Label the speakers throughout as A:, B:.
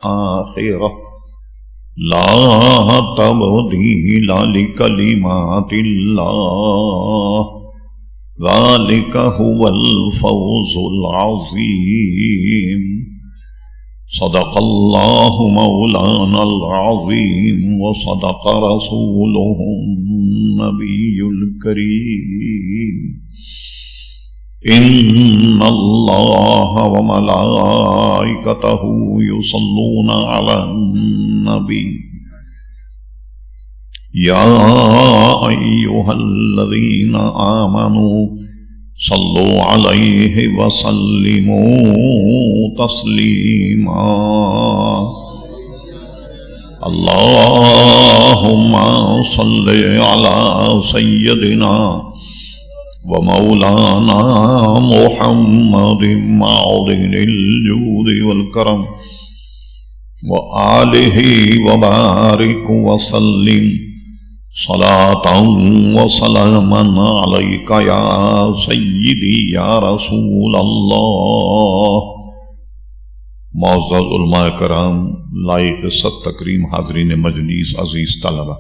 A: آخرہ لا تبدیل لکلمات اللہ ذالک هو الفوز العظیم صدق اللہ مولانا العظیم وصدق رسولہ النبی الکریم ان اللہ وملائکتہ یصلون علی النبی یا ایھا الذین آمنوا صلوا علیہ وسلموا تسلیما اللہم صل علی سیدنا ومولانا محمد معدن الجود والکرم وآلہ وبارک وسلم صلاة وسلاما علیک یا سیدی یا رسول اللہ۔ معزز علماء کرام، لائق ست تکریم حاضرین مجلس، عزیز طلبہ،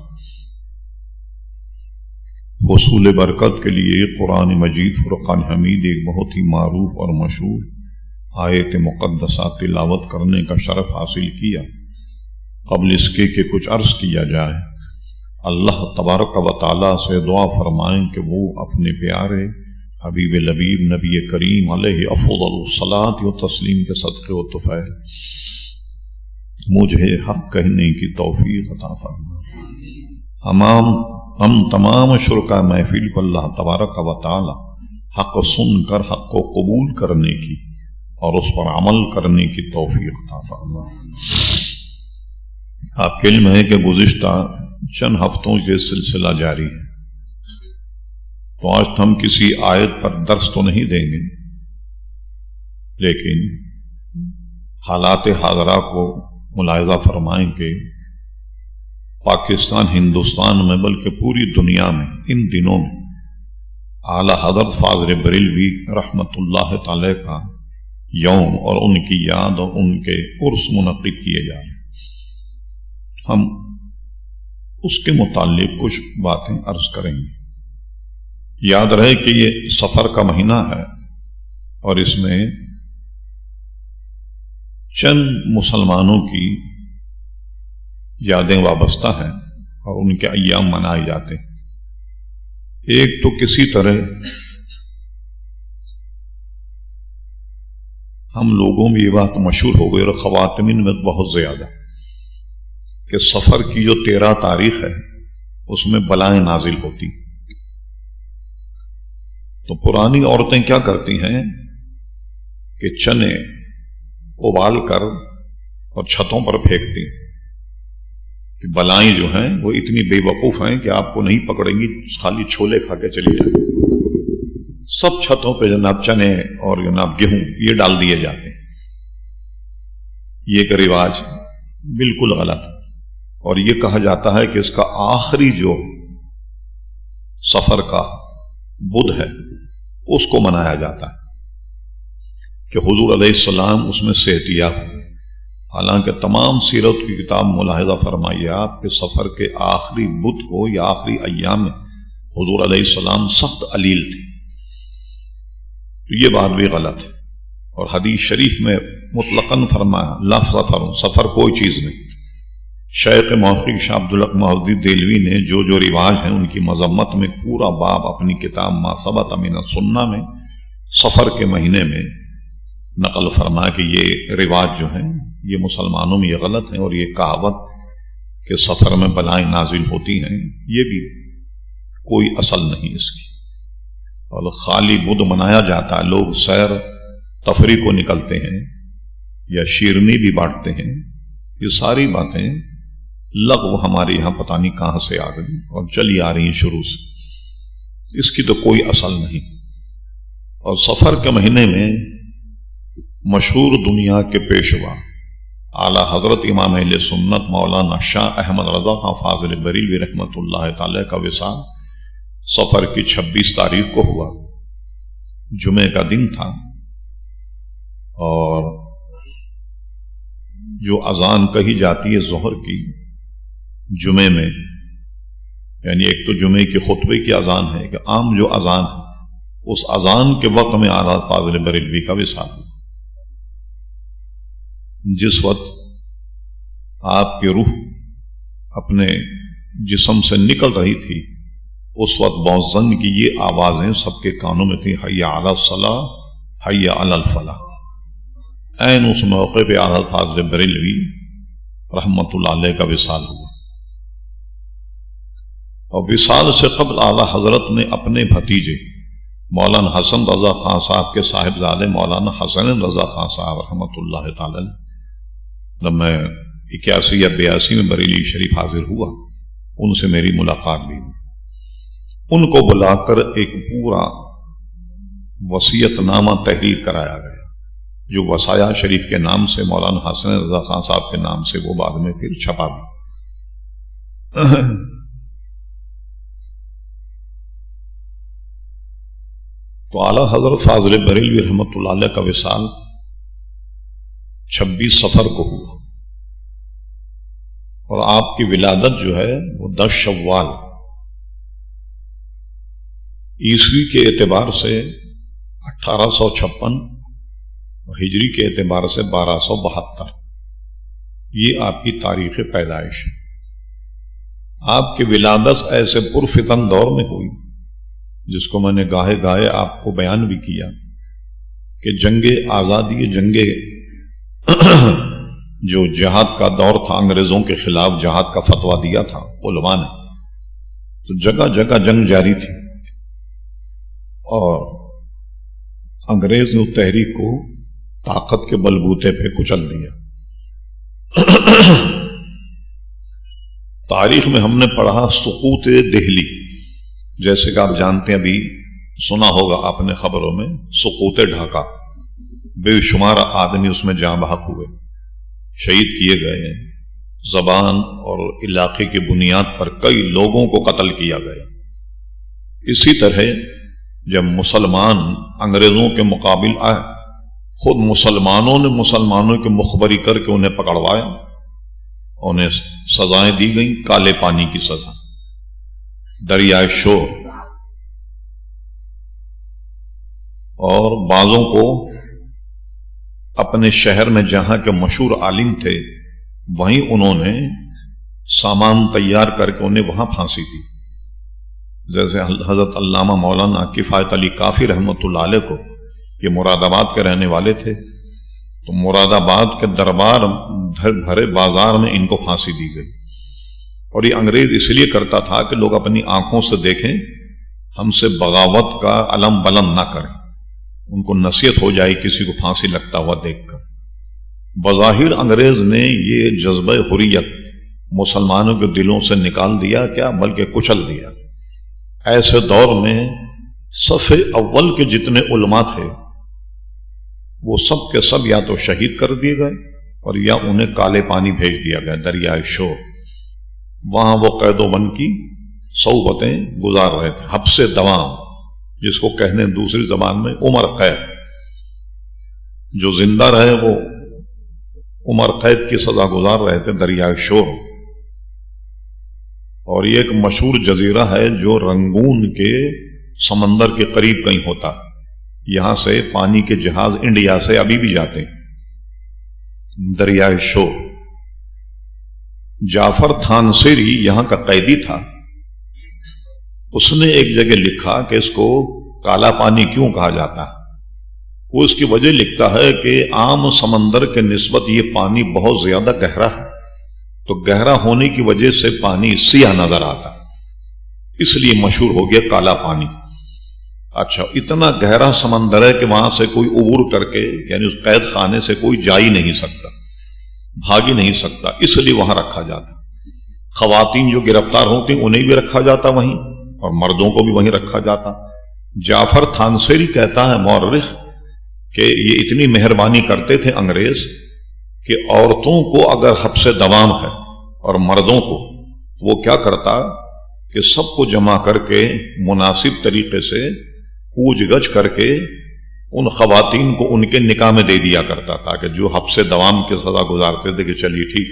A: حصول برکت کے لیے قرآن مجید فرقان حمید ایک بہت ہی معروف اور مشہور آیت مقدسہ تلاوت کرنے کا شرف حاصل کیا۔ قبل اس کے کہ کچھ عرض کیا جائے، اللہ تبارک و تعالیٰ سے دعا فرمائیں کہ وہ اپنے پیارے حبیب لبیب نبی کریم علیہ افضل الصلاۃ و تسلیم کے صدقے و طفیل مجھے حق کہنے کی توفیق عطا فرمائے۔ ہم تمام شرکا محفل کو اللہ تبارک و تعالی حق سن کر حق کو قبول کرنے کی اور اس پر عمل کرنے کی توفیق عطا فرمائے۔ آپ کا علم ہے کہ گزشتہ چند ہفتوں یہ سلسلہ جاری ہے، تو آج ہم کسی آیت پر درس تو نہیں دیں گے، لیکن حالات حاضرہ کو ملاحظہ فرمائیں کہ پاکستان، ہندوستان میں بلکہ پوری دنیا میں ان دنوں میں اعلیٰ حضرت فاضل بریلوی رحمۃ اللہ تعالی کا یوم اور ان کی یاد اور ان کے عرس منعقد کیے جا رہے ہیں۔ ہم اس کے متعلق کچھ باتیں عرض کریں گے۔ یاد رہے کہ یہ سفر کا مہینہ ہے اور اس میں چند مسلمانوں کی یادیں وابستہ ہیں اور ان کے ایام منائے جاتے ہیں۔ ایک تو کسی طرح ہم لوگوں میں یہ بات مشہور ہو گئی اور خواتین میں بہت زیادہ کہ سفر کی جو 13 تاریخ ہے اس میں بلائیں نازل ہوتی، تو پرانی عورتیں کیا کرتی ہیں کہ چنے ابال کر اور چھتوں پر پھینکتی کہ بلائیں جو ہیں وہ اتنی بے وقوف ہیں کہ آپ کو نہیں پکڑیں گی، خالی چھولے کھا کے چلی جائیں۔ سب چھتوں پہ جناب چنے اور جناب گیہوں یہ ڈال دیے جاتے ہیں۔ یہ ایک رواج بالکل غلط ہے، اور یہ کہا جاتا ہے کہ اس کا آخری جو سفر کا بدھ ہے اس کو منایا جاتا ہے کہ حضور علیہ السلام اس میں صحت یاب ہوئے۔ حالانکہ تمام سیرت کی کتاب ملاحظہ فرمائیے آپ کہ سفر کے آخری بدھ کو یا آخری ایام میں حضور علیہ السلام سخت علیل تھے، تو یہ بات بھی غلط ہے۔ اور حدیث شریف میں مطلقاً فرمایا لا سفر کوئی چیز نہیں۔ شیخ محقق شاہ عبدالحق محدث دہلوی نے جو رواج ہیں ان کی مذمت میں پورا باب اپنی کتاب ما ثبت من السنہ میں سفر کے مہینے میں نقل فرمایا کہ یہ رواج جو ہیں یہ مسلمانوں میں یہ غلط ہیں، اور یہ کہاوت کہ سفر میں بلائیں نازل ہوتی ہیں یہ بھی کوئی اصل نہیں اس کی، اور خالی بدھ منایا جاتا ہے۔ لوگ سیر تفریح کو نکلتے ہیں یا شیرنی بھی بانٹتے ہیں، یہ ساری باتیں لغو ہمارے یہاں پتہ نہیں کہاں سے آ گئی اور چلی آ رہی ہیں شروع سے، اس کی تو کوئی اصل نہیں۔ اور سفر کے مہینے میں مشہور دنیا کے پیشوا اعلیٰ حضرت امام اہل سنت مولانا شاہ احمد رضا خان فاضل بریلوی رحمۃ اللہ تعالی کا وصال سفر کی 26 تاریخ کو ہوا، جمعے کا دن تھا، اور جو اذان کہی جاتی ہے ظہر کی جمعے میں، یعنی ایک تو جمعے کے خطبے کی اذان ہے کہ عام جو اذان ہے، اس اذان کے وقت میں اعلیٰ فاضل بریلوی کا وصال ہوا۔ جس وقت آپ کی روح اپنے جسم سے نکل رہی تھی، اس وقت مؤذن کی یہ آوازیں سب کے کانوں میں تھیں، حی علی الصلاۃ حی علی الفلاح۔ عین اس موقع پہ اعلیٰ فاضل بریلوی رحمت اللہ علیہ کا وصال ہوا۔ اور وصال سے قبل اعلیٰ حضرت نے اپنے بھتیجے مولانا حسن رضا خان صاحب کے صاحبزادے مولانا حسن رضا خان صاحب رحمۃ اللہ تعالی، جب میں 81 یا 82 میں بریلی شریف حاضر ہوا، ان سے میری ملاقات بھی ہوئی۔ ان کو بلا کر ایک پورا وصیت نامہ تحریر کرایا گیا، جو وصایا شریف کے نام سے مولانا حسن رضا خان صاحب کے نام سے وہ بعد میں پھر چھپا بھی۔ تو اعلیٰ حضرت فاضل بریلوی رحمۃ اللہ علیہ کا وصال 26 صفر کو ہوا، اور آپ کی ولادت جو ہے وہ 10 شوال عیسوی کے اعتبار سے 1856 ہجری کے اعتبار سے 1272، یہ آپ کی تاریخ پیدائش ہے۔ آپ کی ولادت ایسے پرفتن دور میں ہوئی جس کو میں نے گاہے گاہے آپ کو بیان بھی کیا کہ جنگ آزادی، جنگ جو جہاد کا دور تھا، انگریزوں کے خلاف جہاد کا فتویٰ دیا تھا علماء نے، تو جگہ جگہ جنگ جاری تھی، اور انگریز نے تحریک کو طاقت کے بلبوتے پہ کچل دیا۔ تاریخ میں ہم نے پڑھا سقوط دہلی، جیسے کہ آپ جانتے ہیں، ابھی سنا ہوگا آپ نے خبروں میں سقوط ڈھاکہ، بے شمار آدمی اس میں جاں بحق ہوئے، شہید کیے گئے ہیں، زبان اور علاقے کی بنیاد پر کئی لوگوں کو قتل کیا گیا۔ اسی طرح جب مسلمان انگریزوں کے مقابل آئے، خود مسلمانوں نے مسلمانوں کی مخبری کر کے انہیں پکڑوایا، انہیں سزائیں دی گئیں، کالے پانی کی سزا، دریائے شور، اور بعضوں کو اپنے شہر میں جہاں کے مشہور عالم تھے وہیں انہوں نے سامان تیار کر کے انہیں وہاں پھانسی دی، جیسے حضرت علامہ مولانا کفایت علی کافی رحمۃ اللہ علیہ کو، یہ مراد آباد کے رہنے والے تھے، تو مراد آباد کے دربار بھرے بازار میں ان کو پھانسی دی گئی۔ اور یہ انگریز اس لیے کرتا تھا کہ لوگ اپنی آنکھوں سے دیکھیں، ہم سے بغاوت کا علم بلند نہ کریں، ان کو نصیحت ہو جائے کسی کو پھانسی لگتا ہوا دیکھ کر۔ بظاہر انگریز نے یہ جذبہ حریت مسلمانوں کے دلوں سے نکال دیا، کیا بلکہ کچل دیا۔ ایسے دور میں صف اول کے جتنے علماء تھے وہ سب کے سب یا تو شہید کر دیے گئے اور یا انہیں کالے پانی بھیج دیا گیا، دریائے شور۔ وہاں وہ قید و بند کی صحبتیں گزار رہے تھے، حبس دوام جس کو کہنے دوسری زبان میں عمر قید، جو زندہ رہے وہ عمر قید کی سزا گزار رہے تھے دریائے شور۔ اور یہ ایک مشہور جزیرہ ہے جو رنگون کے سمندر کے قریب کہیں ہوتا، یہاں سے پانی کے جہاز انڈیا سے ابھی بھی جاتے ہیں، دریائے شور۔ جعفر تھانسیری یہاں کا قیدی تھا، اس نے ایک جگہ لکھا کہ اس کو کالا پانی کیوں کہا جاتا ہے۔ وہ اس کی وجہ لکھتا ہے کہ عام سمندر کے نسبت یہ پانی بہت زیادہ گہرا ہے، تو گہرا ہونے کی وجہ سے پانی سیاہ نظر آتا، اس لیے مشہور ہو گیا کالا پانی۔ اچھا، اتنا گہرا سمندر ہے کہ وہاں سے کوئی عبور کر کے، یعنی اس قید خانے سے کوئی جا ہی نہیں سکتا، بھاگ ہی نہیں سکتا، اس لیے وہاں رکھا جاتا۔ خواتین جو گرفتار ہوتی انہیں بھی رکھا جاتا وہیں، اور مردوں کو بھی وہیں رکھا جاتا۔ جعفر تھانسیری کہتا ہے مورخ کہ یہ اتنی مہربانی کرتے تھے انگریز کہ عورتوں کو اگر حبس دوام ہے اور مردوں کو، وہ کیا کرتا کہ سب کو جمع کر کے مناسب طریقے سے پوچھ گچھ کر کے ان خواتین کو ان کے نکاح میں دے دیا کرتا تھا کہ جو حبس دوام کی سزا گزارتے تھے کہ چلیے ٹھیک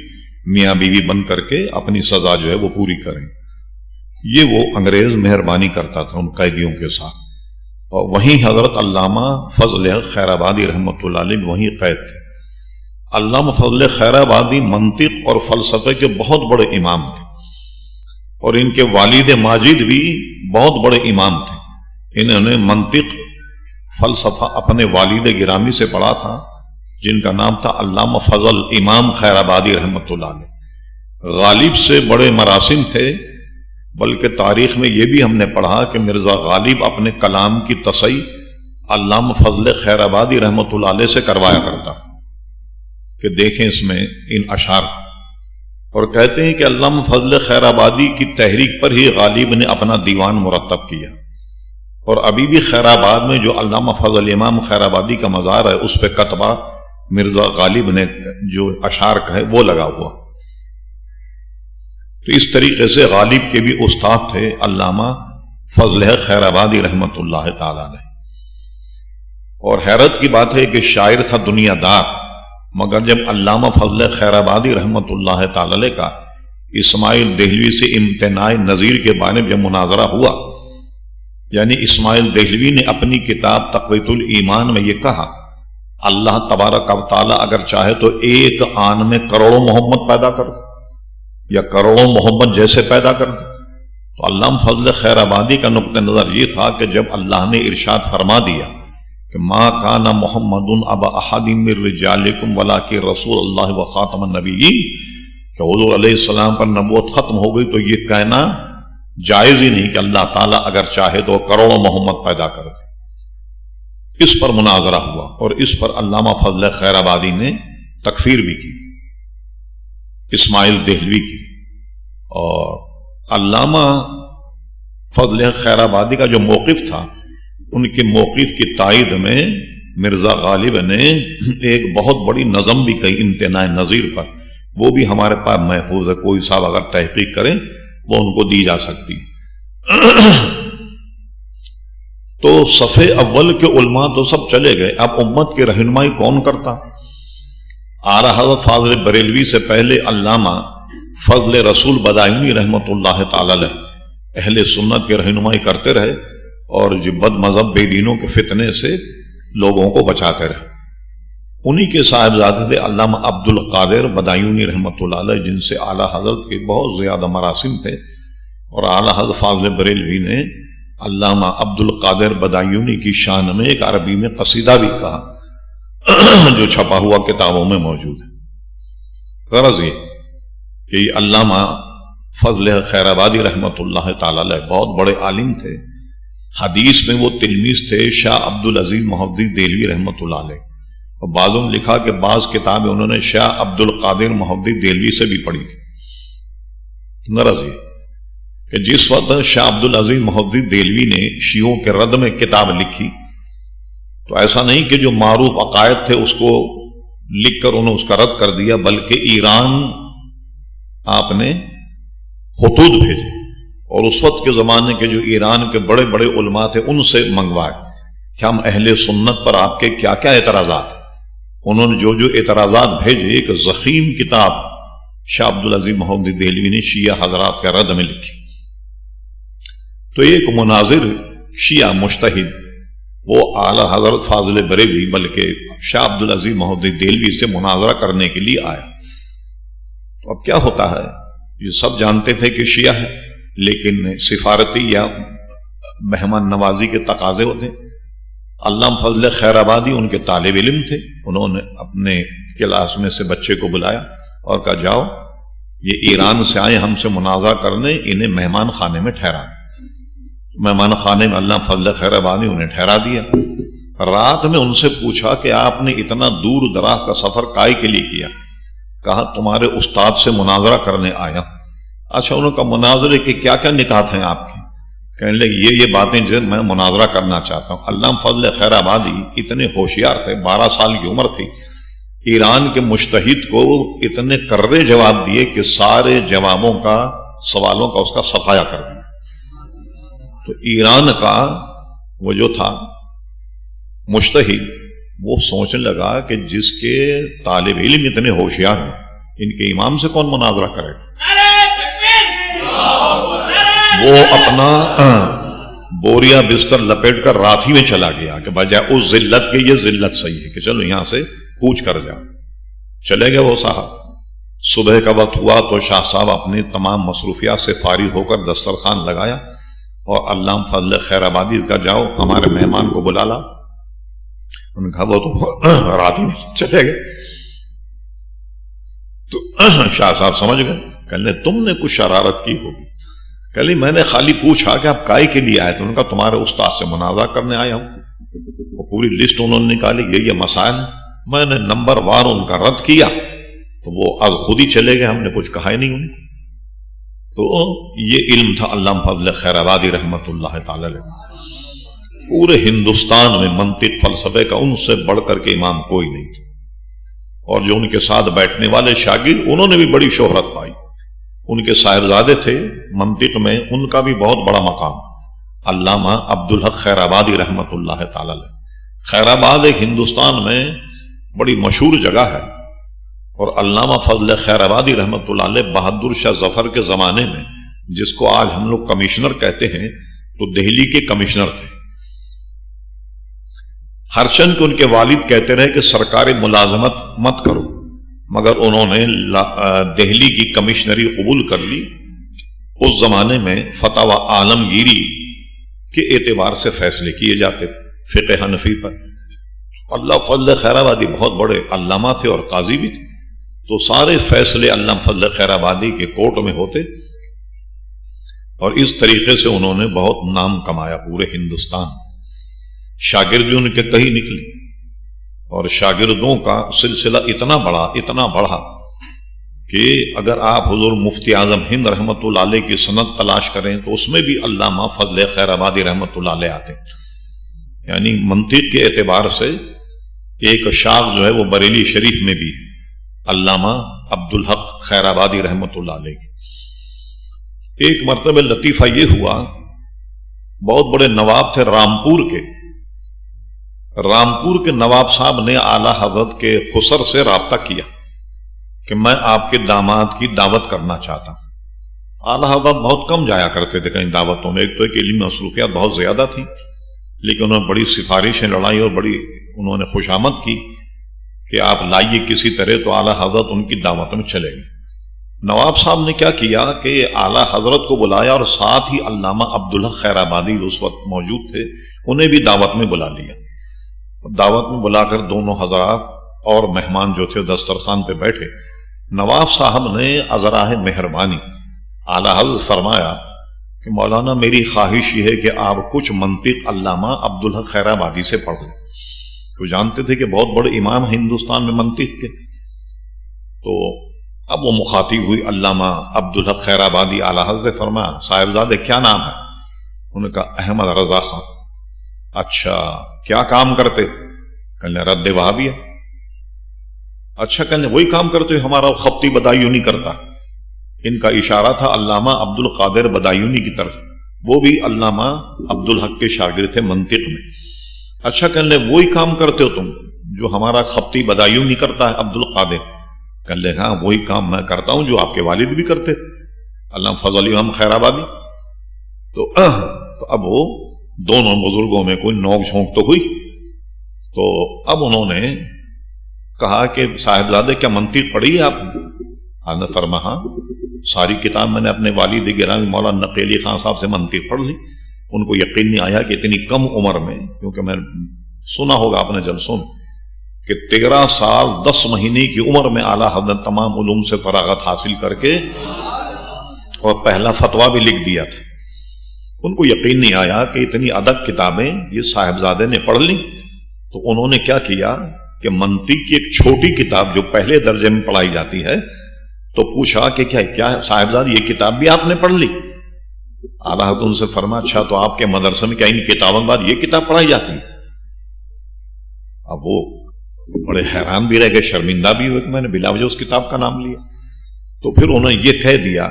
A: میاں بیوی بن کر کے اپنی سزا جو ہے وہ پوری کریں. یہ وہ انگریز مہربانی کرتا تھا ان قیدیوں کے ساتھ. اور وہیں حضرت علامہ فضل خیر آبادی رحمۃ اللہ علیہ وہیں قید تھے. علامہ فضل خیر آبادی منطق اور فلسفے کے بہت بڑے امام تھے، اور ان کے والد ماجد بھی بہت بڑے امام تھے. انہوں نے منطق فلسفہ اپنے والد گرامی سے پڑھا تھا جن کا نام تھا علامہ فضل امام خیر آبادی رحمۃ اللہ علیہ. غالب سے بڑے مراسم تھے، بلکہ تاریخ میں یہ بھی ہم نے پڑھا کہ مرزا غالب اپنے کلام کی تصحیح علامہ فضل خیر آبادی رحمۃ اللہ علیہ سے کروایا کرتا کہ دیکھیں اس میں ان اشعار، اور کہتے ہیں کہ علامہ فضل خیر آبادی کی تحریک پر ہی غالب نے اپنا دیوان مرتب کیا. اور ابھی بھی خیر آباد میں جو علامہ فضل امام خیر آبادی کا مزار ہے اس پہ کتبہ مرزا غالب نے جو اشعار کہے وہ لگا ہوا. تو اس طریقے سے غالب کے بھی استاد تھے علامہ فضل خیر آبادی رحمۃ اللہ تعالی علیہ. اور حیرت کی بات ہے کہ شاعر تھا دنیا دار، مگر جب علامہ فضل خیر آبادی رحمۃ اللہ تعالی علیہ کا اسماعیل دہلوی سے امتناع نظیر کے بارے میں جب مناظرہ ہوا، یعنی اسماعیل دہلوی نے اپنی کتاب تقویۃ الایمان میں یہ کہا اللہ تبارک و تعالی اگر چاہے تو ایک آن میں کروڑوں محمد پیدا کر دے یا کروڑوں محمد جیسے پیدا کر دے. تو علامہ فضل خیر آبادی کا نقطہ نظر یہ تھا کہ جب اللہ نے ارشاد فرما دیا کہ ما کان محمد ابا احد من رجالکم ولکن رسول اللہ و خاتم النبیین، کہ حضور علیہ السلام پر نبوت ختم ہو گئی، تو یہ کہنا جائز ہی نہیں کہ اللہ تعالیٰ اگر چاہے تو کروڑوں محمد پیدا کر دے. اس پر مناظرہ ہوا اور اس پر علامہ فضل خیر آبادی نے تکفیر بھی کی اسماعیل دہلوی کی. اور علامہ فضل خیر آبادی کا جو موقف تھا، ان کے موقف کی تائید میں مرزا غالب نے ایک بہت بڑی نظم بھی کہی امتناع نظیر پر، وہ بھی ہمارے پاس محفوظ ہے، کوئی صاحب اگر تحقیق کریں وہ ان کو دی جا سکتی. تو صفحے اول کے علماء تو سب چلے گئے، اب امت کی رہنمائی کون کرتا؟ اعلیٰ حضرت فاضل بریلوی سے پہلے علامہ فضل رسول بدایونی رحمۃ اللہ تعالی علیہ اہل سنت کی رہنمائی کرتے رہے اور جو بد مذہب بے دینوں کے فتنے سے لوگوں کو بچاتے رہے. انہی کے صاحبزادے تھے علامہ عبد القادر بدایونی رحمۃ اللہ علیہ، جن سے اعلیٰ حضرت کے بہت زیادہ مراسم تھے. اور اعلیٰ حضرت فاضل بریلوی نے علامہ عبد القادر بدایونی کی شان میں ایک عربی میں قصیدہ بھی کہا جو چھپا ہوا کتابوں میں موجود ہے. غرض یہ کہ علامہ فضل خیر آبادی رحمۃ اللہ تعالی علیہ بہت بڑے عالم تھے. حدیث میں وہ تلمیذ تھے شاہ عبد العزیز محدث دہلوی رحمۃ اللہ علیہ، اور بعضوں نے لکھا کہ بعض کتابیں انہوں نے شاہ عبد القادر محدث دہلوی سے بھی پڑھی تھی. غرض یہ کہ جس وقت شاہ عبد العزیز محدث دہلوی نے شیعوں کے رد میں کتاب لکھی تو ایسا نہیں کہ جو معروف عقائد تھے اس کو لکھ کر انہوں اس کا رد کر دیا، بلکہ ایران آپ نے خطوط بھیجے اور اس وقت کے زمانے کے جو ایران کے بڑے بڑے علماء تھے ان سے منگوائے کہ ہم اہل سنت پر آپ کے کیا کیا اعتراضات ہیں. انہوں نے جو اعتراضات بھیجے ایک ضخیم کتاب شاہ عبد العزیز محدث دہلوی نے شیعہ حضرات کے رد میں لکھی. تو ایک مناظر شیعہ مجتہد وہ اعلیٰ حضرت فاضل بریلوی بلکہ شاہ عبد العزیز محدث دہلوی سے مناظرہ کرنے کے لیے آیا. تو اب کیا ہوتا ہے، یہ سب جانتے تھے کہ شیعہ ہے، لیکن سفارتی یا مہمان نوازی کے تقاضے ہوتے. علامہ فضل خیر آبادی ان کے طالب علم تھے، انہوں نے اپنے کلاس میں سے بچے کو بلایا اور کہا جاؤ یہ ایران سے آئے ہم سے مناظرہ کرنے، انہیں مہمان خانے میں ٹھہرا. مہمان خانے میں علامہ فضل خیر آبادی انہیں ٹھہرا دیا. رات میں ان سے پوچھا کہ آپ نے اتنا دور دراز کا سفر کائے کے لیے کیا؟ کہا تمہارے استاد سے مناظرہ کرنے آیا. اچھا، انہوں کا مناظرے کے کیا کیا نکات ہیں آپ کے؟ کہنے لگے یہ باتیں جو میں مناظرہ کرنا چاہتا ہوں. علامہ فضل خیر آبادی اتنے ہوشیار تھے، 12 سال کی عمر تھی، ایران کے مجتہد کو اتنے کرے جواب دیے کہ سارے جوابوں کا سوالوں کا اس کا صفایا کر دیا. تو ایران کا وہ جو تھا مجتہد وہ سوچنے لگا کہ جس کے طالب علم اتنے ہوشیار ہیں ان کے امام سے کون مناظرہ کرے گا؟ وہ اپنا بوریا بستر لپیٹ کر رات ہی میں چلا گیا کہ بجائے اس ذلت کے یہ ذلت صحیح ہے کہ چلو یہاں سے کوچ کر جا. چلے گئے وہ صاحب. صبح کا وقت ہوا تو شاہ صاحب اپنی تمام مصروفیات سے فارغ ہو کر دسترخوان لگایا اور علامہ فضل خیر آبادی کا جاؤ ہمارے مہمان کو بلا لا. ان کا وہ تو رات ہی میں چلے گئے. تو شاہ صاحب سمجھ گئے. کہنے تم نے کچھ شرارت کی ہوگی. کہلی میں نے خالی پوچھا کہ آپ کائے کے لیے آئے تو ان کا تمہارے استاد سے مناظرہ کرنے آیا ہوں. وہ پوری لسٹ انہوں نے نکالی یہ مسائل. میں نے نمبر وار ان کا رد کیا تو وہ از خود ہی چلے گئے. ہم نے کچھ کہا ہی نہیں ان کو. تو یہ علم تھا علامہ فضل خیر آبادی رحمت اللہ تعالی علیہ. پورے ہندوستان میں منطق فلسفے کا ان سے بڑھ کر کے امام کوئی نہیں تھا. اور جو ان کے ساتھ بیٹھنے والے شاگرد انہوں نے بھی بڑی شہرت پائی. ان کے صاحبزادے تھے منطق میں ان کا بھی بہت بڑا مقام. علامہ عبدالحق خیر آبادی رحمت اللہ تعالی علیہ. خیر آباد ایک ہندوستان میں بڑی مشہور جگہ ہے. اور علامہ فضل خیر آبادی رحمت اللہ علیہ بہادر شاہ ظفر کے زمانے میں جس کو آج ہم لوگ کمشنر کہتے ہیں تو دہلی کے کمشنر تھے. ہرچند کہ ان کے والد کہتے رہے کہ سرکاری ملازمت مت کرو مگر انہوں نے دہلی کی کمشنری قبول کر لی. اس زمانے میں فتح و عالمگیری کے اعتبار سے فیصلے کیے جاتے فقہ حنفی پر. اللہ فضل خیر آبادی بہت بڑے علامہ تھے اور قاضی بھی تھے تو سارے فیصلے علامہ فضل خیر آبادی کے کورٹ میں ہوتے. اور اس طریقے سے انہوں نے بہت نام کمایا پورے ہندوستان. شاگرد بھی ان کے کہیں نکلے اور شاگردوں کا سلسلہ اتنا بڑھا کہ اگر آپ حضور مفتی اعظم ہند رحمت اللہ علیہ کی سند تلاش کریں تو اس میں بھی علامہ فضل خیر آبادی رحمت اللہ علیہ آتے ہیں. یعنی منطق کے اعتبار سے ایک شاخ جو ہے وہ بریلی شریف میں بھی ہے علامہ عبدالحق خیر آبادی رحمت اللہ علیہ کی. ایک مرتبہ لطیفہ یہ ہوا بہت بڑے نواب تھے رامپور کے نواب صاحب نے اعلیٰ حضرت کے خسر سے رابطہ کیا کہ میں آپ کے داماد کی دعوت کرنا چاہتا ہوں. اعلیٰ حضرت بہت کم جایا کرتے تھے کہیں دعوتوں میں. ایک تو ایک علمی مصروفیات بہت زیادہ تھی لیکن انہوں نے بڑی سفارشیں لڑائی اور بڑی انہوں نے خوشامد کی کہ آپ لائیے کسی طرح. تو اعلیٰ حضرت ان کی دعوت میں چلے گئے. نواب صاحب نے کیا کیا کہ اعلیٰ حضرت کو بلایا اور ساتھ ہی علامہ عبدالحق خیر آبادی اس وقت موجود تھے انہیں بھی دعوت میں بلا لیا. دعوت میں بلا کر دونوں حضرات اور مہمان جو تھے دسترخوان پہ بیٹھے. نواب صاحب نے عذراہ مہربانی اعلیٰ حضرت فرمایا کہ مولانا میری خواہش یہ ہے کہ آپ کچھ منطق علامہ عبدالحق خیر آبادی سے پڑھ لیں. تو جانتے تھے کہ بہت بڑے امام ہندوستان میں منطق کے. تو اب وہ مخاطب ہوئی علامہ عبدالحق خیر آبادی. اعلیٰ حضرت فرمایا صاحبزادے کیا نام ہے؟ انہوں نے کہا احمد رضا خان. اچھا کیا کام کرتے؟ کہنے رد وہابیہ. اچھا کہنے وہی کام کرتے ہمارا خطی بدایونی کرتا. ان کا اشارہ تھا علامہ عبد القادر بدایونی کی طرف. وہ بھی علامہ عبدالحق کے شاگرد تھے منطق میں. اچھا کہنے وہی کام کرتے ہو تم جو ہمارا خطی بدایونی کرتا ہے عبد القادر؟ کہنے ہاں وہی کام میں کرتا ہوں جو آپ کے والد بھی کرتے تھے علامہ فضل امام خیر آبادی. تو اب وہ دونوں بزرگوں میں کوئی نوک جھونک تو ہوئی. تو اب انہوں نے کہا کہ صاحبزادے کیا منطق پڑھی ہے آپ نے؟ فرمایا ساری کتاب میں نے اپنے والد گرامی مولانا نقیلی خان صاحب سے منطق پڑھ لی. ان کو یقین نہیں آیا کہ اتنی کم عمر میں, کیونکہ میں سنا ہوگا اپنے جلسوں میں کہ 13 سال 10 مہینے کی عمر میں اعلیٰ حضرت تمام علوم سے فراغت حاصل کر کے اور پہلا فتویٰ بھی لکھ دیا تھا. ان کو یقین نہیں آیا کہ اتنی ادب کتابیں یہ صاحبزادے نے پڑھ لی. تو انہوں نے کیا کیا کہ منطق کی ایک چھوٹی کتاب جو پہلے درجے میں پڑھائی جاتی ہے تو پوچھا کہ کیا صاحبزاد یہ کتاب بھی آپ نے پڑھ لی؟ اعلیٰ حضرت ان سے فرمایا اچھا تو آپ کے مدرسے میں کیا ان کتابوں کے بعد یہ کتاب پڑھائی جاتی ہے؟ اب وہ بڑے حیران بھی رہ گئے, شرمندہ بھی ہوئے کہ میں نے بلا وجہ اس کتاب کا نام لیا. تو پھر انہوں نے یہ کہہ دیا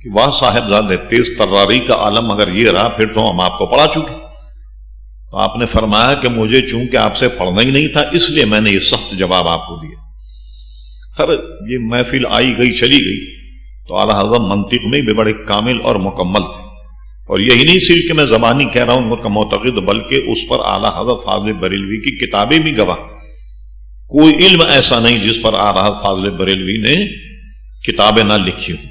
A: کہ واہ صاحبزادے تیز تراری کا عالم اگر یہ رہا پھر تو ہم آپ کو پڑھا چکے. تو آپ نے فرمایا کہ مجھے چونکہ آپ سے پڑھنا ہی نہیں تھا اس لیے میں نے یہ سخت جواب آپ کو دیا۔ خیر یہ محفل آئی گئی چلی گئی تو اعلیٰ حضرت منطق میں بھی بڑے کامل اور مکمل تھے، اور یہی نہیں صرف کہ میں زبانی کہہ رہا ہوں ان کا معتقد، بلکہ اس پر اعلیٰ حضرت فاضل بریلوی کی کتابیں بھی گواہ۔ کوئی علم ایسا نہیں جس پر اعلیٰ حضرت فاضل بریلوی نے کتابیں نہ لکھی ہوں۔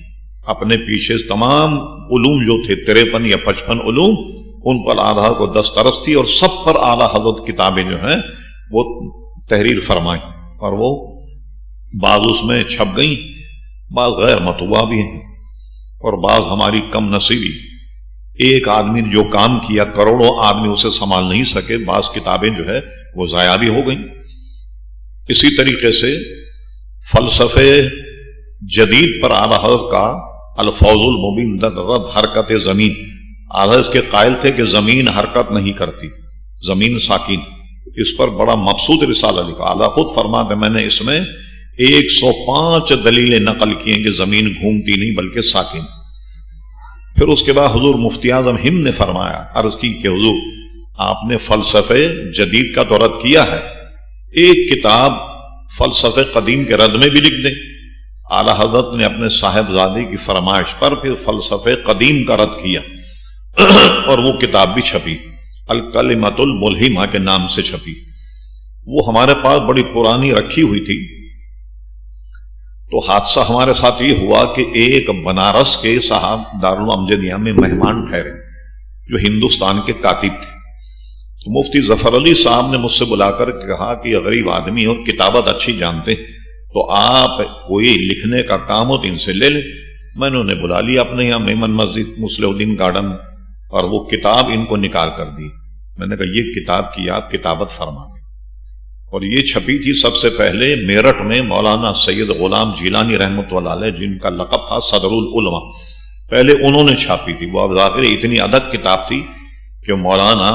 A: اپنے پیچھے تمام علوم جو تھے 53 یا 55 علوم، ان پر اعلیٰ حضرت کو دسترس تھی، اور سب پر اعلیٰ حضرت کتابیں جو ہیں وہ تحریر فرمائیں، اور وہ بعض اس میں چھپ گئیں، بعض غیر مطبوعہ بھی ہیں، اور بعض ہماری کم نصیبی۔ ایک آدمی نے جو کام کیا کروڑوں آدمی اسے سنبھال نہیں سکے، بعض کتابیں جو ہے وہ ضائع بھی ہو گئیں۔ اسی طریقے سے فلسفے جدید پر اعلیٰ حضرت کا الفوز المبین در رد حرکت زمین، اعلیٰ اس کے قائل تھے کہ زمین حرکت نہیں کرتی، زمین ساکن۔ اس پر بڑا مبسوط رسالہ لکھا، اعلیٰ خود فرماتے میں نے اس میں 105 دلیلیں نقل کی ہیں کہ زمین گھومتی نہیں بلکہ ساکن۔ پھر اس کے بعد حضور مفتی اعظم ہند نے فرمایا، عرض کی کہ حضور آپ نے فلسفے جدید کا تو رد کیا ہے، ایک کتاب فلسفے قدیم کے رد میں بھی لکھ دیں۔ اعلیٰ حضرت نے اپنے صاحبزادے کی فرمائش پر پھر فلسفے قدیم کا رد کیا، اور وہ کتاب بھی چھپی، الکلمۃ الملہمہ کے نام سے چھپی۔ وہ ہمارے پاس بڑی پرانی رکھی ہوئی تھی، تو حادثہ ہمارے ساتھ یہ ہوا کہ ایک بنارس کے صاحب دارالامجدیہ میں مہمان ٹھہرے جو ہندوستان کے کاتب تھے، تو مفتی ظفر علی صاحب نے مجھ سے بلا کر کہا کہ یہ غریب آدمی اور کتابت اچھی جانتے ہیں، تو آپ کوئی لکھنے کا کام ہو تو ان سے لے لیں۔ میں نے انہیں بلا لیا اپنے یہاں میمن مسجد مصلح الدین گارڈن، اور وہ کتاب ان کو نکال کر دی۔ میں نے کہا یہ کتاب کی آپ کتابت فرما دیں، اور یہ چھپی تھی سب سے پہلے میرٹھ میں مولانا سید غلام جیلانی رحمۃ اللہ علیہ، جن کا لقب تھا صدر العلماء، پہلے انہوں نے چھاپی تھی۔ وہ ظاہر اتنی ادھک کتاب تھی کہ مولانا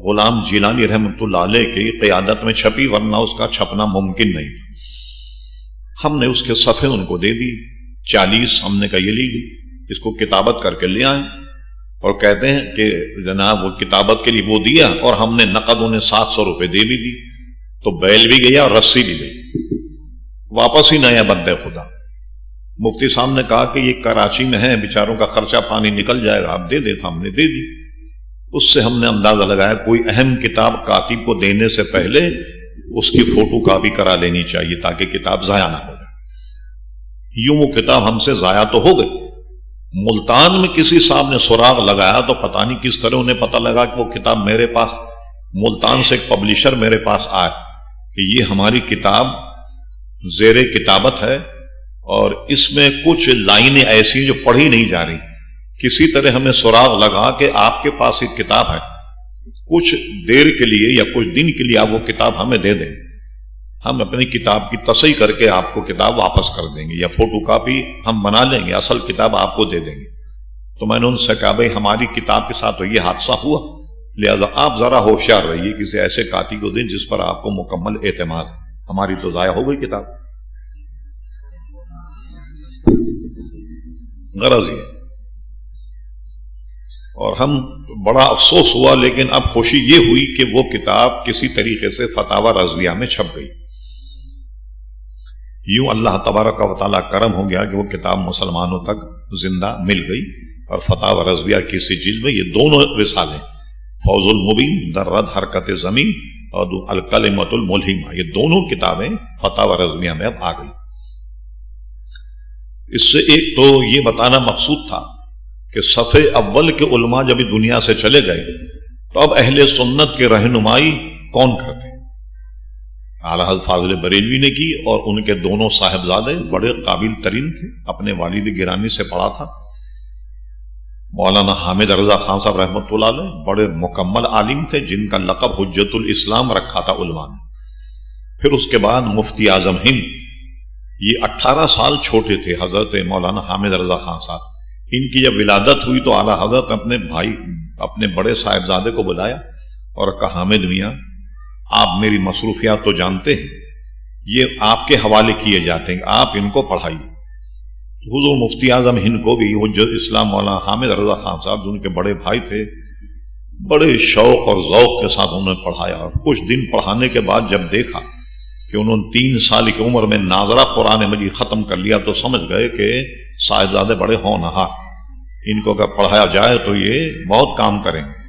A: غلام جیلانی رحمۃ اللہ علیہ کی قیادت میں چھپی، ورنہ اس کا چھپنا ممکن نہیں تھا۔ ہم نے اس کے صفحے ان کو دے دی 40، ہم نے کہا یہ لیجیے، اس کو کتابت کر کے لے آئیں، اور کہتے ہیں کہ جناب وہ کتابت کے لیے وہ دیا، اور ہم نے نقد انہیں 700 روپے دے بھی دی، تو بیل بھی گیا اور رسی بھی گئی، واپس ہی نیا بندے خدا۔ مفتی صاحب نے کہا کہ یہ کراچی میں ہے، بیچاروں کا خرچہ پانی نکل جائے گا، آپ دے دیتا، ہم نے دے دی۔ اس سے ہم نے اندازہ لگایا کوئی اہم کتاب کاتب کو دینے سے پہلے اس کی فوٹو کاپی کرا لینی چاہیے تاکہ کتاب ضائع نہ ہو جائے۔ یوں وہ کتاب ہم سے ضائع تو ہو گئی۔ ملتان میں کسی صاحب نے سراغ لگایا تو پتہ نہیں کس طرح انہیں پتہ لگا کہ وہ کتاب میرے پاس، ملتان سے ایک پبلشر میرے پاس آئے کہ یہ ہماری کتاب زیر کتابت ہے، اور اس میں کچھ لائنیں ایسی ہیں جو پڑھی نہیں جا رہی، کسی طرح ہمیں سراغ لگا کہ آپ کے پاس ایک کتاب ہے، کچھ دیر کے لیے یا کچھ دن کے لیے آپ وہ کتاب ہمیں دے دیں، ہم اپنی کتاب کی تصحیح کر کے آپ کو کتاب واپس کر دیں گے، یا فوٹو کاپی ہم بنا لیں گے، اصل کتاب آپ کو دے دیں گے۔ تو میں نے ان سے کہا بھائی ہماری کتاب کے ساتھ تو یہ حادثہ ہوا، لہذا آپ ذرا ہوشیار رہیے، کسی ایسے کاتب کو دیں جس پر آپ کو مکمل اعتماد ہے، ہماری تو ضائع ہو گئی کتاب۔ غرض یہ، اور ہم بڑا افسوس ہوا، لیکن اب خوشی یہ ہوئی کہ وہ کتاب کسی طریقے سے فتاوی رضویہ میں چھپ گئی۔ یوں اللہ تبارک و تعالیٰ کرم ہو گیا کہ وہ کتاب مسلمانوں تک زندہ مل گئی، اور فتاوی رضویہ کی اسی جلد میں یہ دونوں رسالے فوز المبین در رد حرکت زمین اور الکلمۃ الملہمہ، یہ دونوں کتابیں فتاوی رضویہ میں اب آ گئی۔ اس سے ایک تو یہ بتانا مقصود تھا کہ صف اول کے علماء جب دنیا سے چلے گئے تو اب اہل سنت کی رہنمائی کون کرتے؟ اعلیٰ حضرت فاضل بریلوی نے کی، اور ان کے دونوں صاحبزادے بڑے قابل ترین تھے، اپنے والد گرامی سے پڑھا تھا۔ مولانا حامد رضا خان صاحب رحمۃ اللہ علیہ بڑے مکمل عالم تھے، جن کا لقب حجت الاسلام رکھا تھا علماء نے۔ پھر اس کے بعد مفتی اعظم ہند، یہ 18 سال چھوٹے تھے حضرت مولانا حامد رضا خان صاحب۔ ان کی جب ولادت ہوئی تو اعلیٰ حضرت اپنے بھائی، اپنے بڑے صاحبزادے کو بلایا اور کہا حامد میاں آپ میری مصروفیات تو جانتے ہیں، یہ آپ کے حوالے کیے جاتے ہیں، آپ ان کو پڑھائیے۔ حضور مفتی اعظم ہند کو بھی حجت اسلام مولانا حامد رضا خان صاحب جو ان کے بڑے بھائی تھے، بڑے شوق اور ذوق کے ساتھ انہوں نے پڑھایا، اور کچھ دن پڑھانے کے بعد جب دیکھا کہ انہوں نے 3 سال کی عمر میں ناظرہ قرآن مجید ختم کر لیا تو سمجھ گئے کہ صاحبزادے بڑے ہونہار، ان کو اگر پڑھایا جائے تو یہ بہت کام کریں گے۔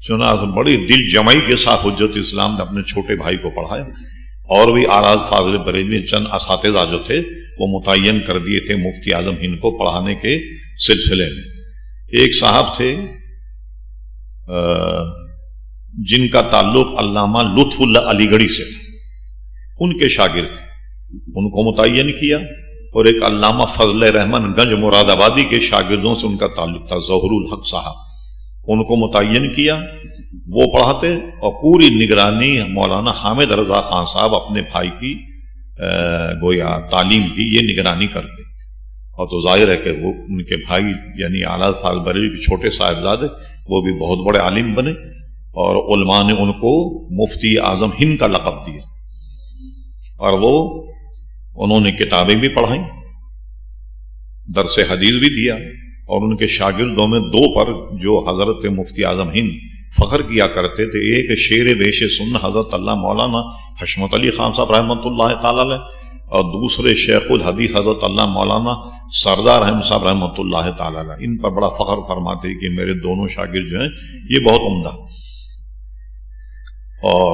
A: چنانچہ بڑی دل جمعی کے ساتھ حجت اسلام نے اپنے چھوٹے بھائی کو پڑھایا، اور بھی آراز فاضل بریلوی چند اساتذہ جو تھے وہ متعین کر دیے تھے مفتی اعظم ہند کو پڑھانے کے سلسلے میں۔ ایک صاحب تھے جن کا تعلق علامہ لطف اللہ علی گڑھی سے تھا، ان کے شاگرد تھے، ان کو متعین کیا، اور ایک علامہ فضل رحمان گنج مراد آبادی کے شاگردوں سے ان کا تعلق تھا، ظہور الحق صاحب، ان کو متعین کیا، وہ پڑھاتے، اور پوری نگرانی مولانا حامد رضا خان صاحب اپنے بھائی کی گویا تعلیم کی یہ نگرانی کرتے، اور تو ظاہر ہے کہ وہ ان کے بھائی یعنی اعلیٰ فاضل بریلوی کے چھوٹے صاحبزادے وہ بھی بہت بڑے عالم بنے، اور علماء نے ان کو مفتی اعظم ہند کا لقب دیا، اور وہ انہوں نے کتابیں بھی پڑھائیں، درس حدیث بھی دیا، اور ان کے شاگردوں میں 2 پر جو حضرت مفتی اعظم ہند فخر کیا کرتے تھے، ایک شیر بیش سن حضرت اللہ مولانا حشمت علی خان صاحب رحمۃ اللہ تعالی علیہ، اور دوسرے شیخ الحدیث حضرت اللہ مولانا سردار احمد صاحب رحمۃ اللہ تعالی علیہ۔ ان پر بڑا فخر فرماتے کہ میرے دونوں شاگرد جو ہیں یہ بہت عمدہ، اور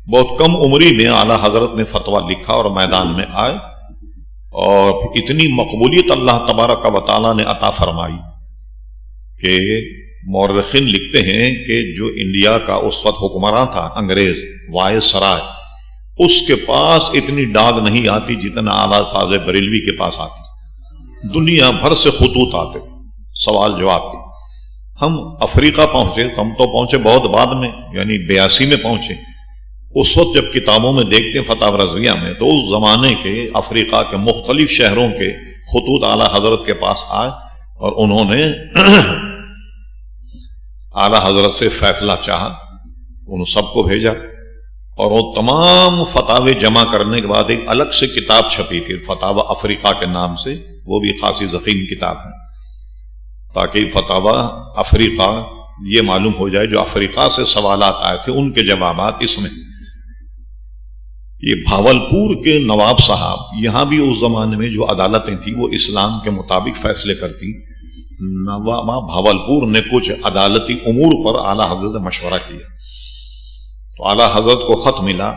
A: بہت کم عمری میں اعلیٰ حضرت نے فتویٰ لکھا اور میدان میں آئے، اور اتنی مقبولیت اللہ تبارک و تعالیٰ نے عطا فرمائی کہ مورخین لکھتے ہیں کہ جو انڈیا کا اس وقت حکمراں تھا انگریز وائس سرائے، اس کے پاس اتنی ڈاگ نہیں آتی جتنا اعلیٰ فاضل بریلوی کے پاس آتی، دنیا بھر سے خطوط آتے سوال جواب کے۔ ہم افریقہ پہنچے، ہم تو پہنچے بہت بعد میں، یعنی 82 میں پہنچے۔ اس وقت جب کتابوں میں دیکھتے ہیں فتاوی رضویہ میں، تو اس زمانے کے افریقہ کے مختلف شہروں کے خطوط اعلیٰ حضرت کے پاس آئے، اور انہوں نے اعلیٰ حضرت سے فیصلہ چاہا، انہوں سب کو بھیجا، اور وہ تمام فتاوی جمع کرنے کے بعد ایک الگ سے کتاب چھپی تھی فتاوی افریقہ کے نام سے، وہ بھی خاصی ضخیم کتاب ہے، تاکہ فتاوی افریقہ یہ معلوم ہو جائے جو افریقہ سے سوالات آئے تھے ان کے جوابات اس میں۔ یہ بھاولپور کے نواب صاحب، یہاں بھی اس زمانے میں جو عدالتیں تھیں وہ اسلام کے مطابق فیصلے کرتی، نواب بھاولپور نے کچھ عدالتی امور پر اعلیٰ حضرت نے مشورہ کیا، تو اعلیٰ حضرت کو خط ملا،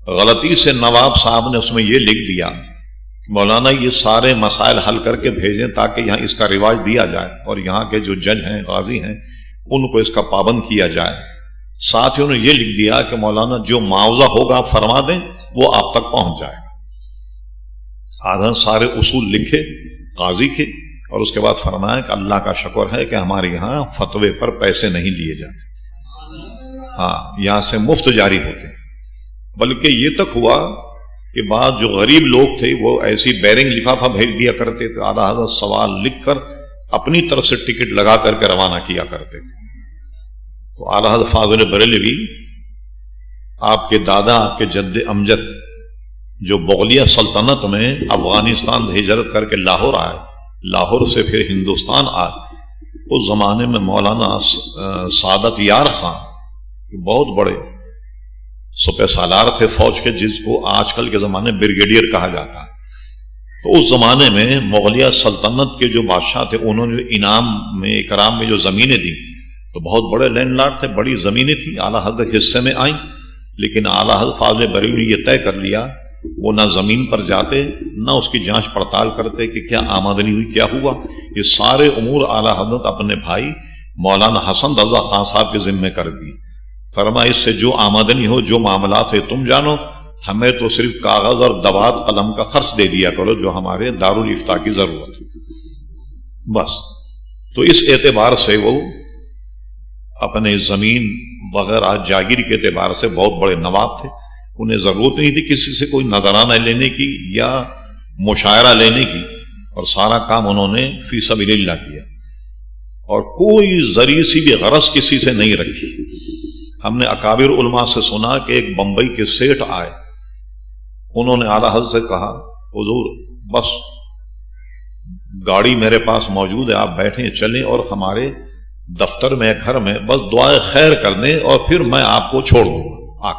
A: غلطی سے نواب صاحب نے اس میں یہ لکھ دیا مولانا یہ سارے مسائل حل کر کے بھیجیں تاکہ یہاں اس کا رواج دیا جائے، اور یہاں کے جو جج ہیں قاضی ہیں ان کو اس کا پابند کیا جائے۔ ساتھ ہی انہوں نے یہ لکھ دیا کہ مولانا جو معاوضہ ہوگا آپ فرما دیں وہ آپ تک پہنچ جائے گا۔ آدھا سارے اصول لکھے قاضی کے، اور اس کے بعد فرمایا کہ اللہ کا شکر ہے کہ ہمارے یہاں فتوے پر پیسے نہیں لیے جاتے، ہاں یہاں سے مفت جاری ہوتے، بلکہ یہ تک ہوا کہ بعض جو غریب لوگ تھے وہ ایسی بیرنگ لفافہ بھیج دیا کرتے تھے، اعلیٰ حضرت سوال لکھ کر اپنی طرف سے ٹکٹ لگا کر کے روانہ کیا کرتے تھے۔ تو اعلیٰ حضرت فاضل بریلوی آپ کے دادا، آپ کے جد امجد جو بغلیہ سلطنت میں افغانستان سے ہجرت کر کے لاہور آئے، لاہور سے پھر ہندوستان آئے، اس زمانے میں مولانا سعادت یار خان بہت بڑے سپہ سالار تھے فوج کے، جس کو آج کل کے زمانے بریگیڈیئر کہا جاتا ہے۔ تو اس زمانے میں مغلیہ سلطنت کے جو بادشاہ تھے انہوں نے انعام میں اکرام میں جو زمینیں دی، تو بہت بڑے لینڈ لارڈ تھے، بڑی زمینیں تھیں، اعلیٰ حضرت حصے میں آئیں، لیکن اعلیٰ حضرت فاضل بریلوی نے یہ طے کر لیا وہ نہ زمین پر جاتے نہ اس کی جانچ پڑتال کرتے کہ کیا آمدنی ہوئی کیا ہوا، یہ سارے امور اعلیٰ حضرت اپنے بھائی مولانا حسن رضا خان صاحب کے ذمے کر دی۔ فرمایا اس سے جو آمدنی ہو، جو معاملات ہے تم جانو، ہمیں تو صرف کاغذ اور دوات قلم کا خرچ دے دیا کرو جو ہمارے دارالفتاء کی ضرورت ہے بس۔ تو اس اعتبار سے وہ اپنے زمین وغیرہ جاگیر کے اعتبار سے بہت بڑے نواب تھے، انہیں ضرورت نہیں تھی کسی سے کوئی نذرانہ لینے کی یا مشاعرہ لینے کی، اور سارا کام انہوں نے فی سبیل اللہ کیا، اور کوئی ذری سی بھی غرض کسی سے نہیں رکھی۔ ہم نے اکابر علماء سے سنا کہ ایک بمبئی کے سیٹ آئے، انہوں نے اعلیٰ حضرت سے کہا حضور بس گاڑی میرے پاس موجود ہے، آپ بیٹھیں چلیں اور ہمارے دفتر میں گھر میں بس دعائے خیر کر دیں اور پھر میں آپ کو چھوڑ دوں گا۔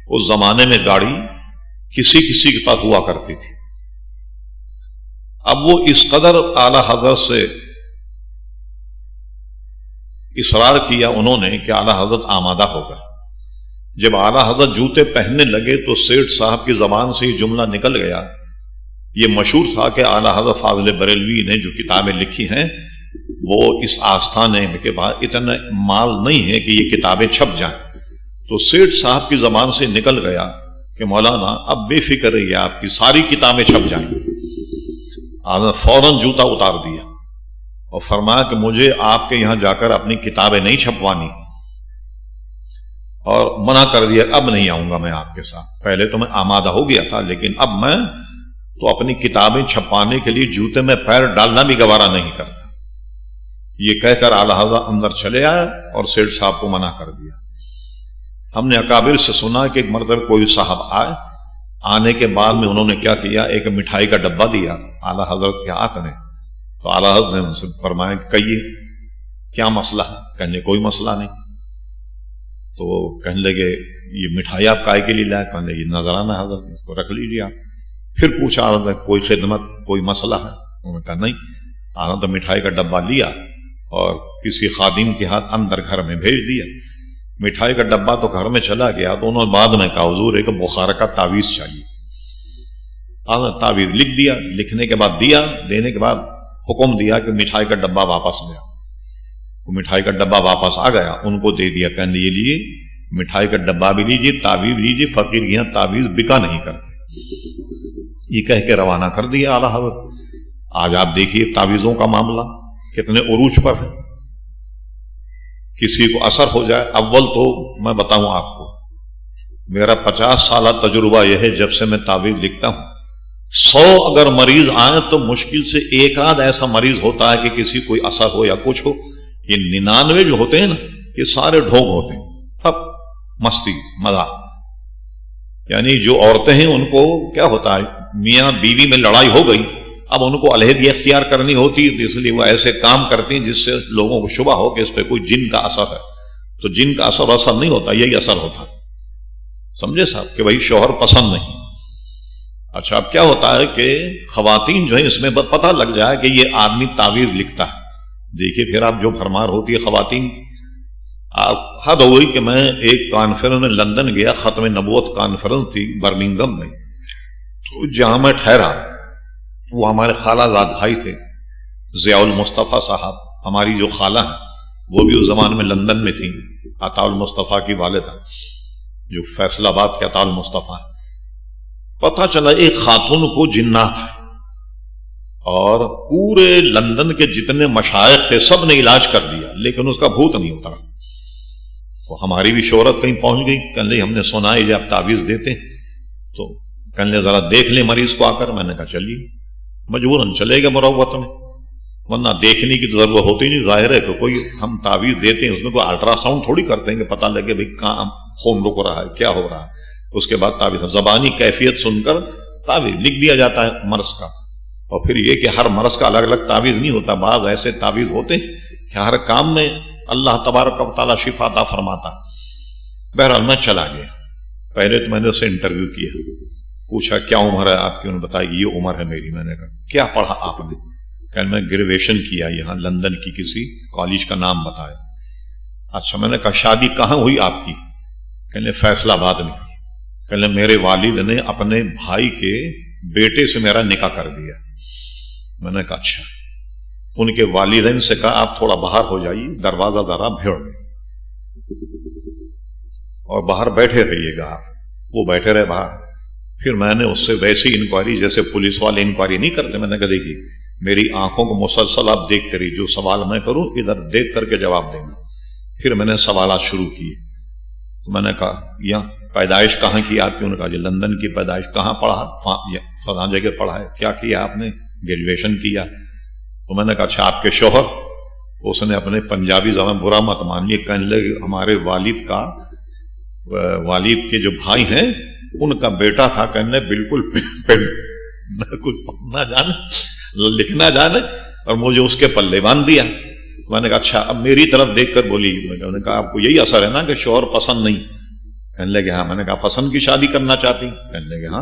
A: اس زمانے میں گاڑی کسی کسی کے پاس ہوا کرتی تھی۔ اب وہ اس قدر اعلی حضرت سے اصرار کیا انہوں نے کہ اعلی حضرت آمادہ ہو گئے۔ جب اعلی حضرت جوتے پہننے لگے تو سیٹھ صاحب کی زبان سے یہ جملہ نکل گیا۔ یہ مشہور تھا کہ اعلی حضرت فاضل بریلوی نے جو کتابیں لکھی ہیں وہ اس آستانے کے بعد اتنا مال نہیں ہے کہ یہ کتابیں چھپ جائیں، تو سیٹھ صاحب کی زبان سے نکل گیا کہ مولانا اب بے فکر رہیے، آپ کی ساری کتابیں چھپ جائیں۔ آپ نے فوراً جوتا اتار دیا اور فرمایا کہ مجھے آپ کے یہاں جا کر اپنی کتابیں نہیں چھپوانی، اور منع کر دیا اب نہیں آؤں گا میں آپ کے ساتھ۔ پہلے تو میں آمادہ ہو گیا تھا، لیکن اب میں تو اپنی کتابیں چھپانے کے لیے جوتے میں پیر ڈالنا بھی گوارا نہیں کرتا۔ یہ کہہ کر اعلی حضرت اندر چلے آئے اور سیٹھ صاحب کو منع کر دیا۔ ہم نے اکابر سے سنا کہ ایک مرتبہ کوئی صاحب آئے، آنے کے بعد میں انہوں نے کیا کیا، ایک مٹھائی کا ڈبہ دیا اعلی حضرت کے ہاتھ میں، تو اعلی حضرت نے ان سے فرمایا کہ کہیے کیا مسئلہ ہے؟ کہنے کوئی مسئلہ نہیں۔ تو کہنے لگے یہ مٹھائی آپ کائے کے لیے لائے؟ کہنے لگے یہ نذرانہ حضرت، اس کو رکھ لیجیے آپ۔ پھر پوچھا حضرت کوئی خدمت کوئی مسئلہ ہے؟ انہوں نے کہا نہیں۔ حضرت تو مٹھائی کا ڈبہ لیا اور کسی خادم کے ہاتھ اندر گھر میں بھیج دیا۔ مٹھائی کا ڈبہ تو گھر میں چلا گیا، تو انہوں نے بعد میں کہا حضور ایک بخار کا تعویذ چاہیے۔ حضرت تعویذ لکھ دیا، لکھنے کے بعد دیا، دینے کے بعد حکم دیا کہ مٹھائی کا ڈبہ واپس لے آؤ۔ وہ مٹھائی کا ڈبہ واپس آ گیا، ان کو دے دیا، کہنے یہ لیجیے مٹھائی کا ڈبہ بھی لیجیے، تعویذ لیجیے، فقیر کے یہاں تعویذ بکا نہیں کرتے۔ یہ کہہ کے روانہ کر دیا اعلیٰ حضرت۔ آج آپ دیکھیے تعویذوں کا معاملہ کتنے عروج پر ہے۔ کسی کو اثر ہو جائے، اول تو میں بتاؤں آپ کو، میرا 50 سالہ تجربہ یہ ہے، جب سے میں تعویذ لکھتا ہوں 100 اگر مریض آئیں تو مشکل سے ایک آدھ ایسا مریض ہوتا ہے کہ کسی کوئی اثر ہو یا کچھ ہو۔ یہ 99 جو ہوتے ہیں نا، یہ سارے ڈھونگ ہوتے ہیں، سب مستی مزہ۔ یعنی جو عورتیں ہیں ان کو کیا ہوتا ہے، میاں بیوی میں لڑائی ہو گئی، اب ان کو علیحدگی اختیار کرنی ہوتی ہے، اس لیے وہ ایسے کام کرتی ہیں جس سے لوگوں کو شبہ ہو کہ اس پہ کوئی جن کا اثر ہے۔ تو جن کا اثر نہیں ہوتا، یہی اثر ہوتا، سمجھے صاحب، کہ بھائی شوہر پسند نہیں۔ اچھا اب کیا ہوتا ہے کہ خواتین جو ہیں اس میں پتہ لگ جائے کہ یہ آدمی تعویذ لکھتا ہے، دیکھیے پھر آپ جو بھرمار ہوتی ہے خواتین۔ حد ہوئی کہ میں ایک کانفرنس میں لندن گیا، ختم نبوت کانفرنس تھی برمنگم میں، تو جہاں میں ٹھہرا وہ ہمارے خالہ زاد بھائی تھے، ضیاء المصطفیٰ صاحب، ہماری جو خالہ ہیں وہ بھی اس زمانے میں لندن میں تھیں، عطا المصطفیٰ کی والدہ جو فیصل آباد کے عطا المصطفیٰ۔ پتہ چلا ایک خاتون کو جنات ہے، اور پورے لندن کے جتنے مشائخ تھے سب نے علاج کر دیا، لیکن اس کا بھوت نہیں اترا۔ تو ہماری بھی شہرت کہیں پہنچ گئی، کہنے لگے ہم نے سنا ہے جب تعویذ دیتے ہیں، تو کہنے لگے ذرا دیکھ لیں مریض کو آ کر۔ میں نے کہا چلیے، مجبوراً چلے گا مروت میں، ورنہ دیکھنے کی تو ضرورت ہوتی نہیں، ظاہر ہے کہ کوئی ہم تعویذ دیتے ہیں اس میں کوئی الٹرا ساؤنڈ تھوڑی کرتے ہیں کہ پتہ لگے بھائی کہاں خون رک رہا ہے کیا ہو رہا ہے۔ اس کے بعد تعویذ زبانی کیفیت سن کر تعویذ لکھ دیا جاتا ہے مرض کا، اور پھر یہ کہ ہر مرض کا الگ الگ تعویذ نہیں ہوتا، بعض ایسے تعویذ ہوتے کہ ہر کام میں اللہ تبارک و تعالیٰ شفا عطا فرماتا۔ بہرحال میں چلا گیا، پہلے تو میں نے اسے انٹرویو کیا، پوچھا کیا عمر ہے آپ کی، انہوں نے بتایا یہ عمر ہے میری۔ میں نے کہا کیا پڑھا آپ نے؟ کہ میں گریجویشن کیا یہاں لندن کی کسی کالج کا نام بتایا۔ اچھا، میں نے کہا شادی کہاں ہوئی آپ کی؟ کہنے فیصل آباد میں۔ کہنے میرے والد نے اپنے بھائی کے بیٹے سے میرا نکاح کر دیا۔ میں نے کہا اچھا۔ ان کے والدین سے کہا آپ تھوڑا باہر ہو جائیے، دروازہ ذرا بھیڑ اور باہر بیٹھے رہیے گا۔ وہ بیٹھے رہے باہر۔ پھر میں نے اس سے ویسی انکوائری جیسے پولیس والے انکوائری نہیں کرتے، میں نے کہا دیکھیے میری آنکھوں کو مسلسل آپ دیکھتے رہیے، جو سوال میں کروں ادھر دیکھ کر کے جواب دینا۔ پھر میں نے سوالات شروع کیے۔ میں نے کہا یہاں پیدائش کہاں کی آپ کی؟ انہوں نے کہا جی لندن کی پیدائش۔ کہاں پڑھا؟ فلاں جگہ پڑھا ہے۔ کیا کیا آپ نے؟ گریجویشن کیا۔ تو میں نے کہا اچھا آپ کے شوہر؟ اس نے اپنے پنجابی زبان برا مت مانیے، کہنے لگے ہمارے والد کے جو بھائی ہیں ان کا بیٹا تھا، کہنے بالکل کچھ نہ جانے لکھنا جانے اور مجھے اس کے پلے باندھ دیا. میں نے کہا اچھا. اب میری طرف دیکھ کر بولی, میں نے کہا آپ کو یہی اثر ہے نا کہ شوہر پسند نہیں؟ کہنے لگے ہاں. میں نے کہا پسند کی شادی کرنا چاہتی؟ کہنے لگے ہاں.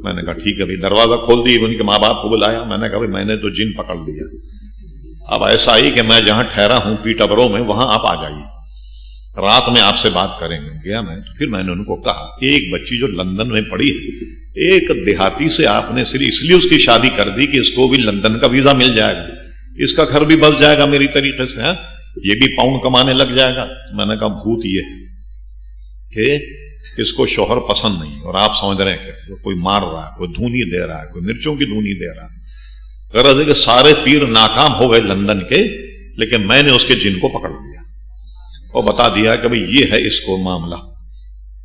A: میں نے کہا ٹھیک ہے بھائی. دروازہ کھول دی, ان کے ماں باپ کو بلایا. میں نے کہا بھائی میں نے تو جن پکڑ لیا. اب ایسا ہی کہ میں جہاں ٹھہرا ہوں پیٹربرو میں, وہاں آپ آ جائیے, رات میں آپ سے بات کریں گے. گیا میں. تو پھر میں نے ان کو کہا ایک بچی جو لندن میں پڑھی ہے, ایک دیہاتی سے آپ نے صرف اس لیے اس کی شادی کر دی کہ اس کو بھی لندن کا ویزا مل جائے گا, اس کا گھر بھی بس جائے گا میری طریقے سے, یہ بھی پاؤنڈ کمانے لگ جائے گا. میں نے کہا بھوت یہ کہ اس کو شوہر پسند نہیں, اور آپ سمجھ رہے ہیں کہ کوئی مار رہا ہے, کوئی دھونی دے رہا ہے, کوئی مرچوں کی دھونی دے رہا ہے. غرض ہے کہ سارے پیر ناکام ہو گئے لندن کے, لیکن میں نے اس کے جن کو پکڑ لیا اور بتا دیا کہ بھئی یہ ہے اس کو معاملہ.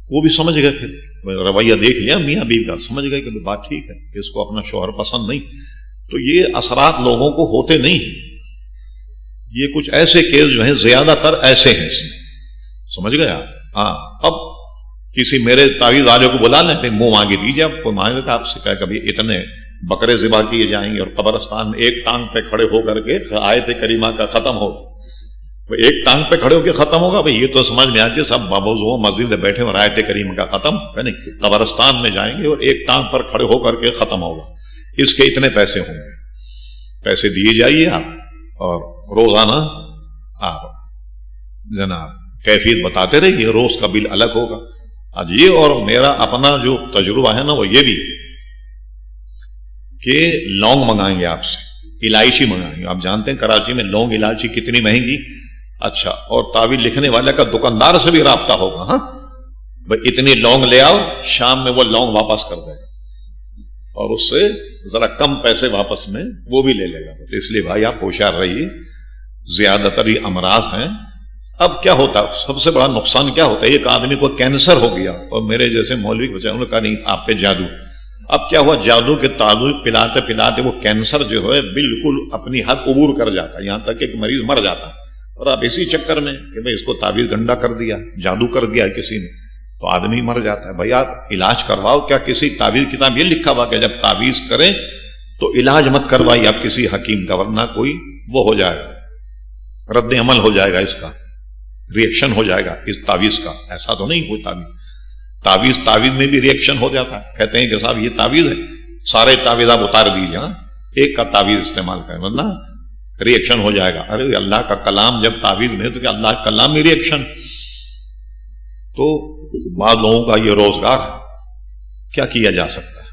A: وہ بھی سمجھ گئے, پھر رویہ دیکھ لیا میاں بیوی کا, سمجھ گئے کہ بات ٹھیک ہے کہ اس کو اپنا شوہر پسند نہیں. تو یہ اثرات لوگوں کو ہوتے نہیں ہیں. یہ کچھ ایسے کیس جو ہیں زیادہ تر ایسے ہیں اس میں, سمجھ گئے آپ. ہاں اب کسی میرے تعویذ والے کو بلا لیں, منہ مانگی دیجیے. آپ کوئی مانگے گا آپ سے کہا کبھی اتنے بکرے ذبح کیے جائیں گے اور قبرستان میں ایک ٹانگ پہ کھڑے ہو کر کے آیت کریمہ کا ختم ہو, ایک ٹانگ پہ کھڑے ہو کے ختم ہوگا. بھئی یہ تو سمجھ میں آ کے سب بابوزوں مسجد میں بیٹھے اور آیت کریمہ کا ختم ہے نہیں, قبرستان میں جائیں گے اور ایک ٹانگ پر کھڑے ہو کر کے ختم ہوگا. اس کے اتنے پیسے ہوں گے, پیسے دیے جائیے آپ, اور روزانہ آپ جناب کیفیت بتاتے رہیے, روز کا بل الگ ہوگا. آج یہ اور میرا اپنا جو تجربہ ہے نا وہ یہ بھی کہ لونگ منگائیں گے آپ سے, الائچی منگائیں گے. آپ جانتے ہیں کراچی میں لونگ الائچی کتنی مہنگی. اچھا, اور تعویذ لکھنے والے کا دکاندار سے بھی رابطہ ہوگا. ہاں بھائی اتنی لونگ لے آؤ, شام میں وہ لونگ واپس کر دے گا اور اس سے ذرا کم پیسے واپس میں وہ بھی لے لے گا. تو اس لیے بھائی آپ ہوشیار رہیے, زیادہ تر یہ امراض ہیں. اب کیا ہوتا ہے, سب سے بڑا نقصان کیا ہوتا ہے, ایک آدمی کو کینسر ہو گیا اور میرے جیسے مولوی بچے انہوں نے کہا نہیں آپ پہ جادو. اب کیا ہوا, جادو کے تعویذ پلاتے پلاتے وہ کینسر جو ہے بالکل اپنی حد عبور کر جاتا ہے, یہاں تک کہ ایک مریض مر جاتا ہے. اور آپ اسی چکر میں کہ بھئی اس کو تعویذ گنڈا کر دیا, جادو کر دیا کسی نے, تو آدمی مر جاتا ہے. بھئی آپ علاج کرواؤ. کیا کسی تعویذ کتاب یہ لکھا ہوا کہ جب تعویذ کریں تو علاج مت کروائیے آپ کسی حکیم کا, ورنہ کوئی وہ ہو جائے گا, رد عمل ہو جائے گا, اس کا ریئیکشن ہو جائے گا اس تعویذ کا. ایسا تو نہیں کوئی تعویذ میں بھی ریئیکشن ہو جاتا ہے. کہتے ہیں کہ صاحب یہ تعویذ ہے, سارے تعویذ آپ اتار دیجیے, ایک کا تعویذ استعمال کریں ورنہ ریئیکشن ہو جائے گا. ارے اللہ کا کلام جب تعویذ میں تو کہ اللہ کا کلام میں ریئیکشن. تو بعض لوگوں کا یہ روزگار ہے, کیا کیا جا سکتا ہے.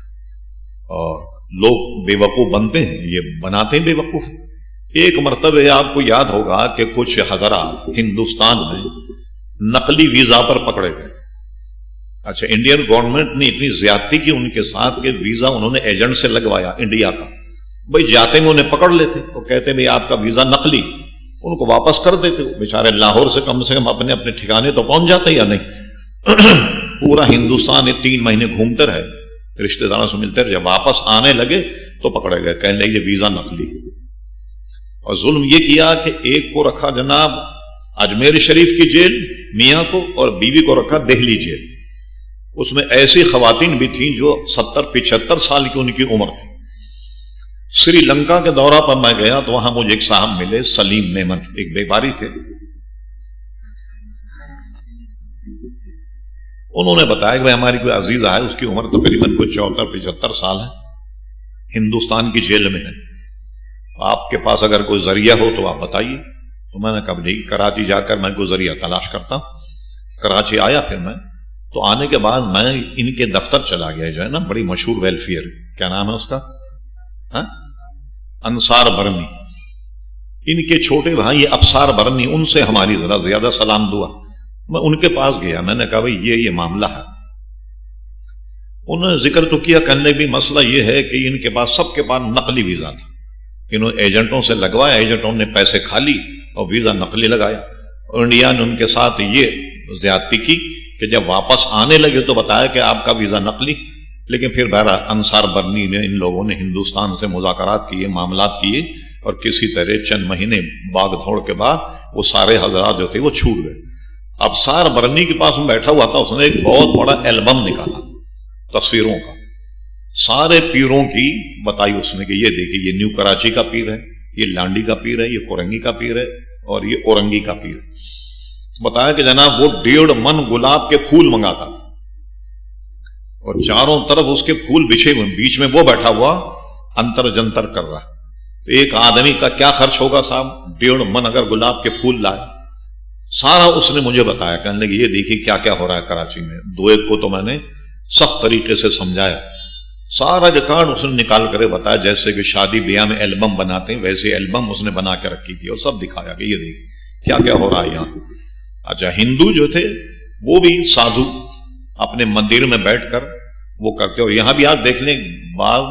A: اور لوگ بے وقوف بنتے ہیں, یہ بناتے ہیں بے وقوف. ایک مرتبہ آپ کو یاد ہوگا کہ کچھ حضرات ہندوستان میں نقلی ویزا پر پکڑے گئے. اچھا, انڈین گورنمنٹ نے اتنی زیادتی کی ان کے ساتھ کہ ویزا انہوں نے ایجنٹ سے لگوایا انڈیا کا. بھئی جاتے میں انہیں پکڑ لیتے, وہ کہتے بھئی آپ کا ویزا نقلی, ان کو واپس کر دیتے. بیچارے لاہور سے کم اپنے اپنے ٹھکانے تو پہنچ جاتے یا نہیں. پورا ہندوستان 3 مہینے گھومتے رہے, رشتے داروں سے ملتے رہے. جب واپس آنے لگے تو پکڑے گئے, کہنے لگے یہ ویزا نقلی. اور ظلم یہ کیا کہ ایک کو رکھا جناب اجمیر شریف کی جیل میاں کو, اور بیوی کو رکھا دہلی جیل. اس میں ایسی خواتین بھی تھیں جو 70-75 سال کی ان کی عمر تھی. سری لنکا کے دورہ پر میں گیا تو وہاں مجھے ایک صاحب ملے, سلیم میمن, ایک بیماری تھے. انہوں نے بتایا کہ ہماری کوئی عزیز ہے, اس کی عمر تقریباً کوئی 74-75 سال ہے, ہندوستان کی جیل میں ہے. آپ کے پاس اگر کوئی ذریعہ ہو تو آپ بتائیے. تو میں نے کہا نہیں, کراچی جا کر میں کوئی ذریعہ تلاش کرتا ہوں. کراچی آیا پھر میں, تو آنے کے بعد میں ان کے دفتر چلا گیا, جو ہے نا بڑی مشہور ویلفیئر, کیا نام ہے اس کا, انصار برنی. ان کے چھوٹے بھائی ابصار برنی, ان سے ہماری ذرا زیادہ سلام دعا. میں ان کے پاس گیا, میں نے کہا بھئی یہ معاملہ ہے. انہوں نے ذکر تو کیا, کہنے بھی مسئلہ یہ ہے کہ ان کے پاس سب کے پاس نقلی ویزا تھا. انہوں نے ایجنٹوں سے لگوایا, ایجنٹوں نے پیسے کھا لی اور ویزا نقلی لگایا. انڈیا نے ان کے ساتھ یہ زیادتی کی کہ جب واپس آنے لگے تو بتایا کہ آپ کا ویزا نقلی. لیکن پھر بہرحال انصار برنی نے, ان لوگوں نے ہندوستان سے مذاکرات کیے, معاملات کیے, اور کسی طرح چند مہینے باغ دھوڑ کے بعد وہ سارے حضرات جو تھے وہ چھوٹ گئے. ابصار برنی کے پاس میں بیٹھا ہوا تھا, اس نے ایک بہت بڑا البم نکالا تصویروں کا. سارے پیروں کی بتائی اس نے کہ یہ دیکھیے یہ نیو کراچی کا پیر ہے، یہ لانڈی کا پیر ہے، یہ کورنگی کا پیر ہے، اور یہ اورنگی کا پیر ہے۔ بتایا کہ جناب وہ 1.5 من گلاب کے پھول منگاتا تھا، اور چاروں طرف اس کے پھول بچھے ہوئے، بیچ میں وہ بیٹھا ہوا انتر جنتر کر رہا۔ تو ایک آدمی کا کیا خرچ ہوگا صاحب؟ 1.5 من اگر گلاب کے پھول لائے۔ سارا اس نے مجھے بتایا، کہنے لگے یہ دیکھیے کیا کیا ہو رہا ہے کراچی میں۔ 2 کو تو میں نے سخت طریقے سے سمجھایا، سارا ریکارڈ اس نے نکال کر بتایا، جیسے کہ شادی بیاہ میں البم بناتے ہیں ویسے البم اس نے بنا کے رکھی تھی، اور سب دکھایا کہ یہ دیکھیے کیا کیا ہو رہا ہے یہاں۔ اچھا، ہندو جو تھے وہ بھی سادھو اپنے مندر میں بیٹھ کر وہ کرتے، اور یہاں بھی آپ دیکھ لیں بعض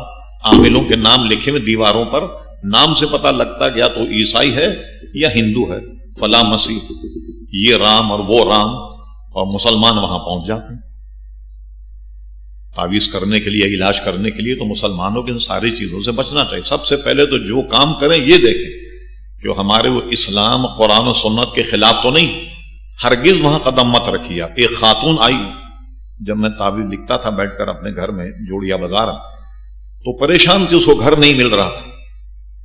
A: عاملوں کے نام لکھے ہوئے دیواروں پر، نام سے پتہ لگتا کہ یا تو عیسائی ہے یا ہندو ہے، فلاں مسیح، یہ رام اور وہ رام، اور مسلمان وہاں پہنچ جاتے ہیں تعویذ کرنے کے لیے، علاج کرنے کے لیے۔ تو مسلمانوں کے ان ساری چیزوں سے بچنا چاہیے۔ سب سے پہلے تو جو کام کریں یہ دیکھیں کہ ہمارے وہ اسلام، قرآن و سنت کے خلاف تو نہیں، ہرگز وہاں قدم مت رکھیے۔ ایک خاتون آئی، جب میں تعویذ لکھتا تھا بیٹھ کر اپنے گھر میں جوڑیا بازار، تو پریشان تھی، اس کو گھر نہیں مل رہا تھا۔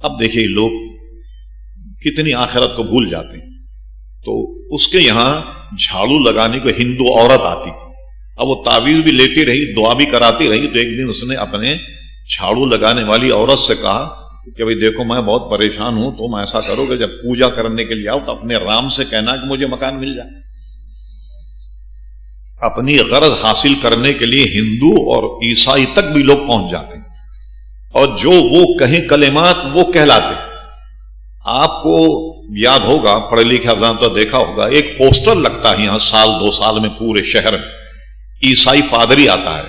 A: اب دیکھیے لوگ کتنی آخرت کو بھول جاتے ہیں۔ تو اس کے یہاں جھاڑو لگانے کو ہندو عورت آتی تھی، اب وہ تعویذ بھی لیتی رہی، دعا بھی کراتی رہی۔ تو ایک دن اس نے اپنے جھاڑو لگانے والی عورت سے کہا کہ بھئی دیکھو میں بہت پریشان ہوں، تم ایسا کرو کہ جب پوجا کرنے کے لیے آؤ تو اپنے رام سے کہنا کہ مجھے مکان مل جائے۔ اپنی غرض حاصل کرنے کے لیے ہندو اور عیسائی تک بھی لوگ پہنچ جاتے ہیں، اور جو وہ کہیں کلمات وہ کہلاتے۔ آپ کو یاد ہوگا، پڑھے لکھے حضرات تو دیکھا ہوگا، ایک پوسٹر لگتا ہے یہاں سال 2 سال میں پورے شہر میں، عیسائی پادری آتا ہے،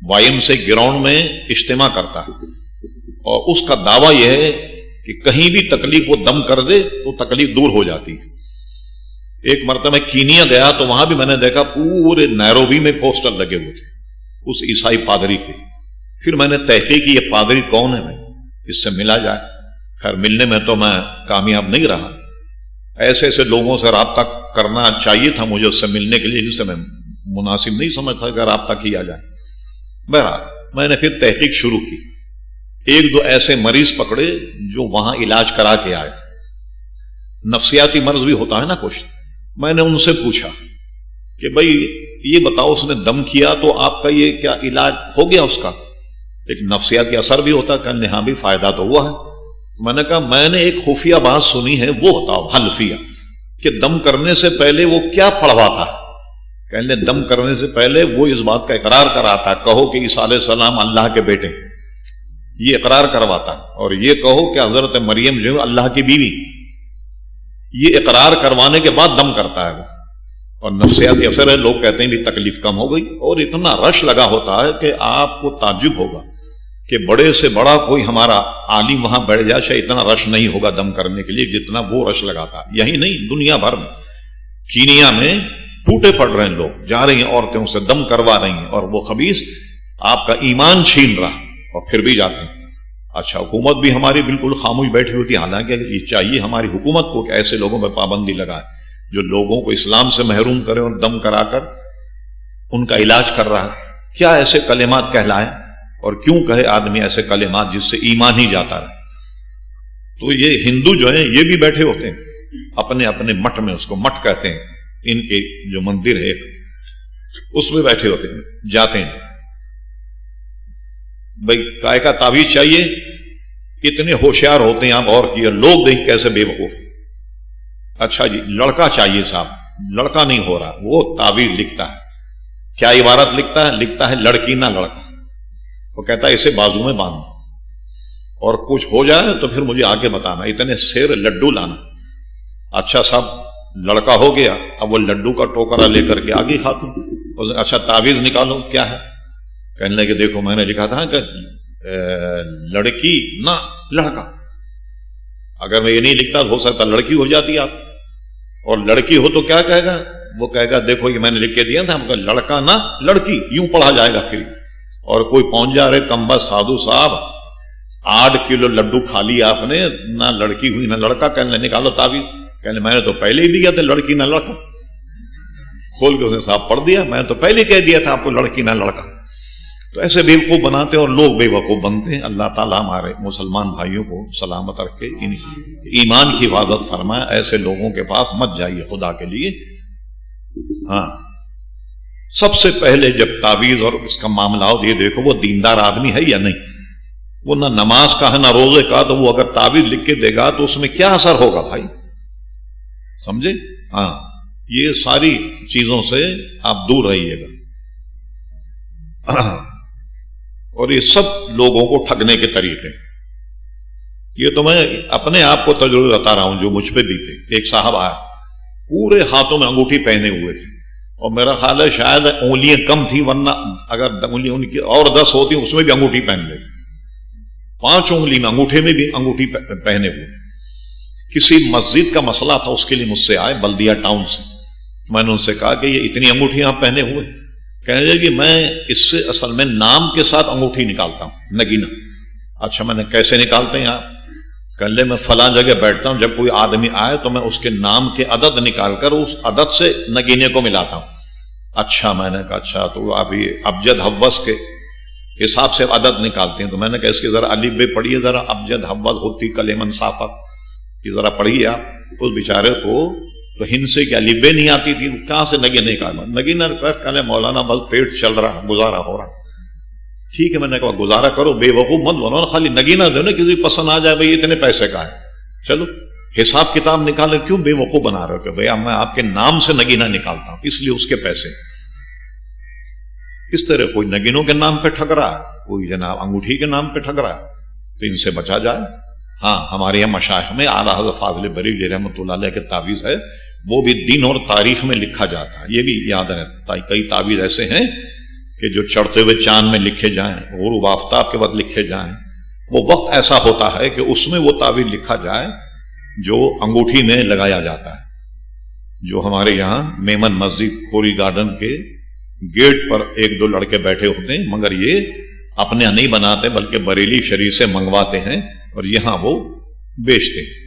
A: وائم سے گراؤنڈ میں اجتماع کرتا ہے، اور اس کا دعویٰ یہ ہے کہ کہیں بھی تکلیف وہ دم کر دے تو تکلیف دور ہو جاتی ہے۔ ایک مرتبہ میں کینیا گیا تو وہاں بھی میں نے دیکھا پورے نیروبی میں پوسٹر لگے ہوئے تھے اس عیسائی پادری کے۔ پھر میں نے تحقیق کی یہ پادری کون ہے، میں اس سے ملا جائے۔ خیر ملنے میں تو میں کامیاب نہیں رہا، ایسے ایسے لوگوں سے رابطہ کرنا چاہیے تھا مجھے اس سے ملنے کے لیے، جس سے میں مناسب نہیں سمجھتا کہ رابطہ کیا جائے۔ بہرحال میں نے پھر تحقیق شروع کی، 1-2 ایسے مریض پکڑے جو وہاں علاج کرا کے آئے تھے، نفسیاتی مرض بھی ہوتا ہے نا کچھ۔ میں نے ان سے پوچھا کہ بھئی یہ بتاؤ اس نے دم کیا تو آپ کا یہ کیا علاج ہو گیا اس کا؟ ایک نفسیاتی اثر بھی ہوتا ہے، کہنے ہاں بھی فائدہ تو ہوا ہے۔ میں نے کہا میں نے ایک خفیہ بات سنی ہے، وہ بتاؤ حلفیہ، کہ دم کرنے سے پہلے وہ کیا پڑھواتا ہے؟ کہنے دم کرنے سے پہلے وہ اس بات کا اقرار کراتا ہے، کہو کہ عیسیٰ علیہ السلام اللہ کے بیٹے، یہ اقرار کرواتا ہے، اور یہ کہو کہ حضرت مریم جو اللہ کی بیوی، یہ اقرار کروانے کے بعد دم کرتا ہے وہ۔ اور نفسیاتی اثر ہے، لوگ کہتے ہیں بھی تکلیف کم ہو گئی، اور اتنا رش لگا ہوتا ہے کہ آپ کو تعجب ہوگا کہ بڑے سے بڑا کوئی ہمارا عالم وہاں بیٹھ جائے شاید اتنا رش نہیں ہوگا دم کرنے کے لیے جتنا وہ رش لگاتا ہے۔ یہی نہیں، دنیا بھر میں، کینیا میں ٹوٹے پڑ رہے ہیں لوگ، جا رہی ہیں عورتیں سے دم کروا رہی ہیں، اور وہ خبیث آپ کا ایمان چھین رہا، اور پھر بھی جاتے ہیں۔ اچھا، حکومت بھی ہماری بالکل خاموش بیٹھی ہوتی ہے، حالانکہ یہ چاہیے ہماری حکومت کو کہ ایسے لوگوں پر پابندی لگائے جو لوگوں کو اسلام سے محروم کرے اور دم کرا کر ان کا علاج کر رہا ہے۔ کیا ایسے کلمات کہلائیں، اور کیوں کہے آدمی ایسے کلمات جس سے ایمان ہی جاتا رہے؟ تو یہ ہندو جو ہیں یہ بھی بیٹھے ہوتے ہیں اپنے اپنے مٹھ میں، اس کو مٹھ کہتے ہیں، ان کے جو مندر ہے اس میں بیٹھے ہوتے ہیں، جاتے ہیں بھائی کائے کا تعویذ چاہیے، اتنے ہوشیار ہوتے ہیں آپ اور کیا، لوگ دیکھ کیسے بے وقوف۔ اچھا جی لڑکا چاہیے صاحب، لڑکا نہیں ہو رہا، وہ تعویذ لکھتا ہے، کیا عبارت لکھتا ہے لڑکی نہ لڑکا، وہ کہتا ہے اسے بازو میں باندھو، اور کچھ ہو جائے تو پھر مجھے آگے بتانا، اتنے سیر لڈو لانا۔ اچھا صاحب لڑکا ہو گیا، اب وہ لڈو کا ٹوکرا لے کر کے آگے خاتون، اچھا تعویذ نکالو کیا ہے؟ کہنے لگے دیکھو میں نے لکھا تھا کہ لڑکی نہ لڑکا، اگر میں یہ نہیں لکھتا تو ہو سکتا لڑکی ہو جاتی آپ، اور لڑکی ہو تو کیا کہے گا؟ وہ کہے گا دیکھو یہ میں نے لکھ کے دیا تھا، ہم کہا لڑکا نہ لڑکی، یوں پڑھا جائے گا پھر۔ اور کوئی پہنچ جا رہے کمبخت سادھو صاحب 8 کلو لڈو کھا لیا آپ نے، نہ لڑکی ہوئی نہ لڑکا، کہنے نکالو تعویذ، کہنے میں نے تو پہلے ہی دیا تھا لڑکی نہ لڑکا، کھول کے اس نے صاحب پڑھ دیا، میں نے تو پہلے کہہ دیا تھا آپ کو لڑکی نہ لڑکا۔ تو ایسے بیوقوف بناتے اور لوگ بیوقوف بنتے ہیں. اللہ تعالیٰ ہمارے مسلمان بھائیوں کو سلامت رکھ کے ایمان کی حفاظت فرمائے. ایسے لوگوں کے پاس مت جائیے خدا کے لیے. ہاں سب سے پہلے جب تعویذ اور اس کا معاملہ ہو یہ دیکھو وہ دیندار آدمی ہے یا نہیں. وہ نہ نماز کا ہے نہ روزے کا, تو وہ اگر تعویذ لکھ کے دے گا تو اس میں کیا اثر ہوگا بھائی, سمجھے؟ ہاں یہ ساری چیزوں سے آپ دور رہیے گا. اور یہ سب لوگوں کو ٹھگنے کے طریقے, یہ تو میں اپنے آپ کو تجربہ بتا رہا ہوں جو مجھ پہ بھی تھے. ایک صاحب آیا پورے ہاتھوں میں انگوٹھی پہنے ہوئے تھے, اور میرا خیال ہے شاید انگلیاں کم تھی, ورنہ اگر انگلیاں ان کی اور 10 ہوتی اس میں بھی انگوٹھی پہن لیتے. 5 انگلی میں انگوٹھے میں بھی انگوٹھی پہنے ہوئے. کسی مسجد کا مسئلہ تھا, اس کے لیے مجھ سے آئے بلدیہ ٹاؤن سے. میں نے ان سے کہا کہ یہ اتنی انگوٹھی آپ پہنے ہوئے؟ کہنے لگے کہ میں اس سے اصل میں نام کے ساتھ انگوٹھی نکالتا ہوں, نگینہ. اچھا میں نے کیسے نکالتے ہیں آپ؟ کہنے لگے میں فلاں جگہ بیٹھتا ہوں, جب کوئی آدمی آئے تو میں اس کے نام کے عدد نکال کر اس عدد سے نگینے کو ملاتا ہوں. اچھا میں نے کہا اچھا تو آپ یہ ابجد حوض کے حساب سے عدد نکالتے ہیں؟ تو میں نے کہا اس کی ذرا الف بے پڑھیے, ذرا ابجد حوض ہوتی کلمن صافت, یہ ذرا پڑھیے آپ. اس بیچارے کو تو ہند سے کیا الف بے نہیں آتی تھی, کہاں سے نگینے کا نگینہ کہنے مولانا بس پیٹ چل رہا, گزارا ہو رہا. ٹھیک ہے میں نے کہا گزارا کرو, بے وقوف مت بنو, خالی نگینہ دو نا, کسی پسند آ جائے بھائی اتنے پیسے کا ہے, چلو حساب کتاب نکالے. کیوں بے وقوف بنا رہے ہو کہ بھائی میں آپ کے نام سے نگینہ نکالتا ہوں اس لیے اس کے پیسے. اس طرح کوئی نگینوں کے نام پہ ٹھگ رہا ہے, کوئی جناب انگوٹھی کے نام پہ ٹھگ رہا ہے, تو ان سے بچا جائے. ہاں ہمارے یہاں مشائخ میں اعلیٰ حضرت فاضل بریلوی رحمۃ اللہ علیہ کے تعویذ ہے, وہ بھی دین اور تاریخ میں لکھا جاتا ہے. یہ بھی یاد رہتا ہے, کئی تعویذ ایسے ہیں کہ جو چڑھتے ہوئے چاند میں لکھے جائیں, غروب آفتاب کے وقت لکھے جائیں. وہ وقت ایسا ہوتا ہے کہ اس میں وہ تعویذ لکھا جائے جو انگوٹھی میں لگایا جاتا ہے. جو ہمارے یہاں میمن مسجد کوری گارڈن کے گیٹ پر 1-2 لڑکے بیٹھے ہوتے ہیں, مگر یہ اپنے نہیں بناتے بلکہ بریلی شریف سے منگواتے ہیں اور یہاں وہ بیچتے ہیں.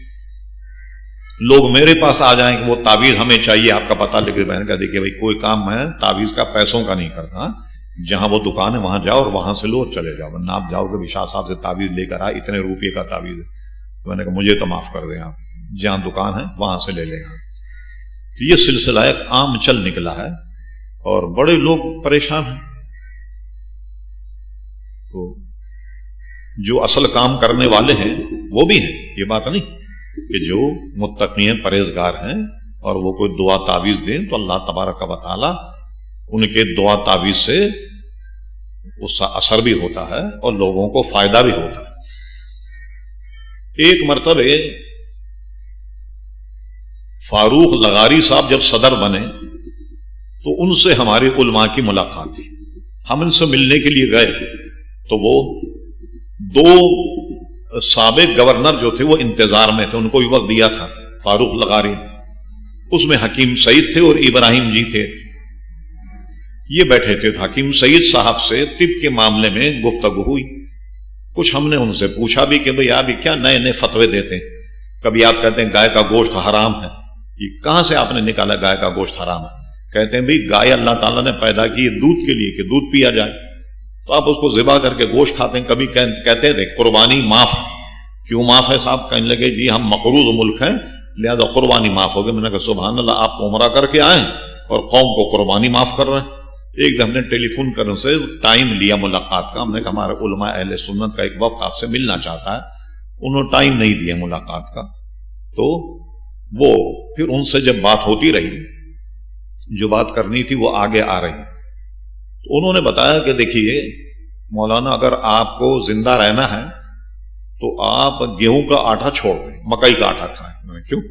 A: لوگ میرے پاس آ جائیں کہ وہ تعویذ ہمیں چاہیے, آپ کا پتہ لکھ. میں نے کہا دیکھیے بھائی کوئی کام میں تعویذ کا پیسوں کا نہیں کرتا, جہاں وہ دکان ہے وہاں جاؤ اور وہاں سے لو چلے جاؤ. ورنہ آپ جاؤ کہ شاہ صاحب سے تعویذ لے کر آئے, اتنے روپے کا تعویذ ہے. میں نے کہا مجھے تو معاف کر دیں آپ, جہاں دکان ہے وہاں سے لے لیں. یہ سلسلہ ایک عام چل نکلا ہے اور بڑے لوگ پریشان ہیں. تو جو اصل کام کرنے والے ہیں وہ بھی ہیں, یہ بات نہیں کہ جو متقی ہیں پرہیزگار ہیں اور وہ کوئی دعا تعویذ دیں تو اللہ تبارک و تعالی ان کے دعا تعویذ سے اس کا اثر بھی ہوتا ہے اور لوگوں کو فائدہ بھی ہوتا ہے. ایک مرتبہ فاروق لغاری صاحب جب صدر بنے تو ان سے ہمارے علماء کی ملاقات تھی. ہم ان سے ملنے کے لیے گئے تو وہ 2 سابق گورنر جو تھے وہ انتظار میں تھے, ان کو بھی وقت دیا تھا فاروق لغاری. اس میں حکیم سعید تھے اور ابراہیم جی تھے, یہ بیٹھے تھے. حکیم سعید صاحب سے طب کے معاملے میں گفتگو ہوئی. کچھ ہم نے ان سے پوچھا بھی کہ بھئی آپ کیا نئے نئے فتوے دیتے ہیں, کبھی آپ کہتے ہیں گائے کا گوشت حرام ہے, یہ کہاں سے آپ نے نکالا گائے کا گوشت حرام ہے؟ کہتے ہیں بھئی گائے اللہ تعالیٰ نے پیدا کی دودھ کے لیے کہ دودھ پیا جائے, تو آپ اس کو ذبح کر کے گوشت کھاتے ہیں. کبھی کہتے تھے قربانی معاف ہے. کیوں معاف ہے صاحب؟ کہنے لگے جی ہم مقروض ملک ہیں لہذا قربانی معاف ہوگی. میں نے کہا سبحان اللہ, آپ عمرہ کر کے آئیں اور قوم کو قربانی معاف کر رہے ہیں. ایک دم نے ٹیلی فون کرنے سے ٹائم لیا ملاقات کا. ہم نے کہا ہمارے علماء اہل سنت کا ایک وقت آپ سے ملنا چاہتا ہے. انہوں نے ٹائم نہیں دیا ملاقات کا. تو وہ پھر ان سے جب بات ہوتی رہی, جو بات کرنی تھی وہ آگے آ رہی. تو انہوں نے بتایا کہ دیکھیے مولانا, اگر آپ کو زندہ رہنا ہے تو آپ گیہوں کا آٹا چھوڑ دیں, مکئی کا آٹا کھائیں. میں کیوں؟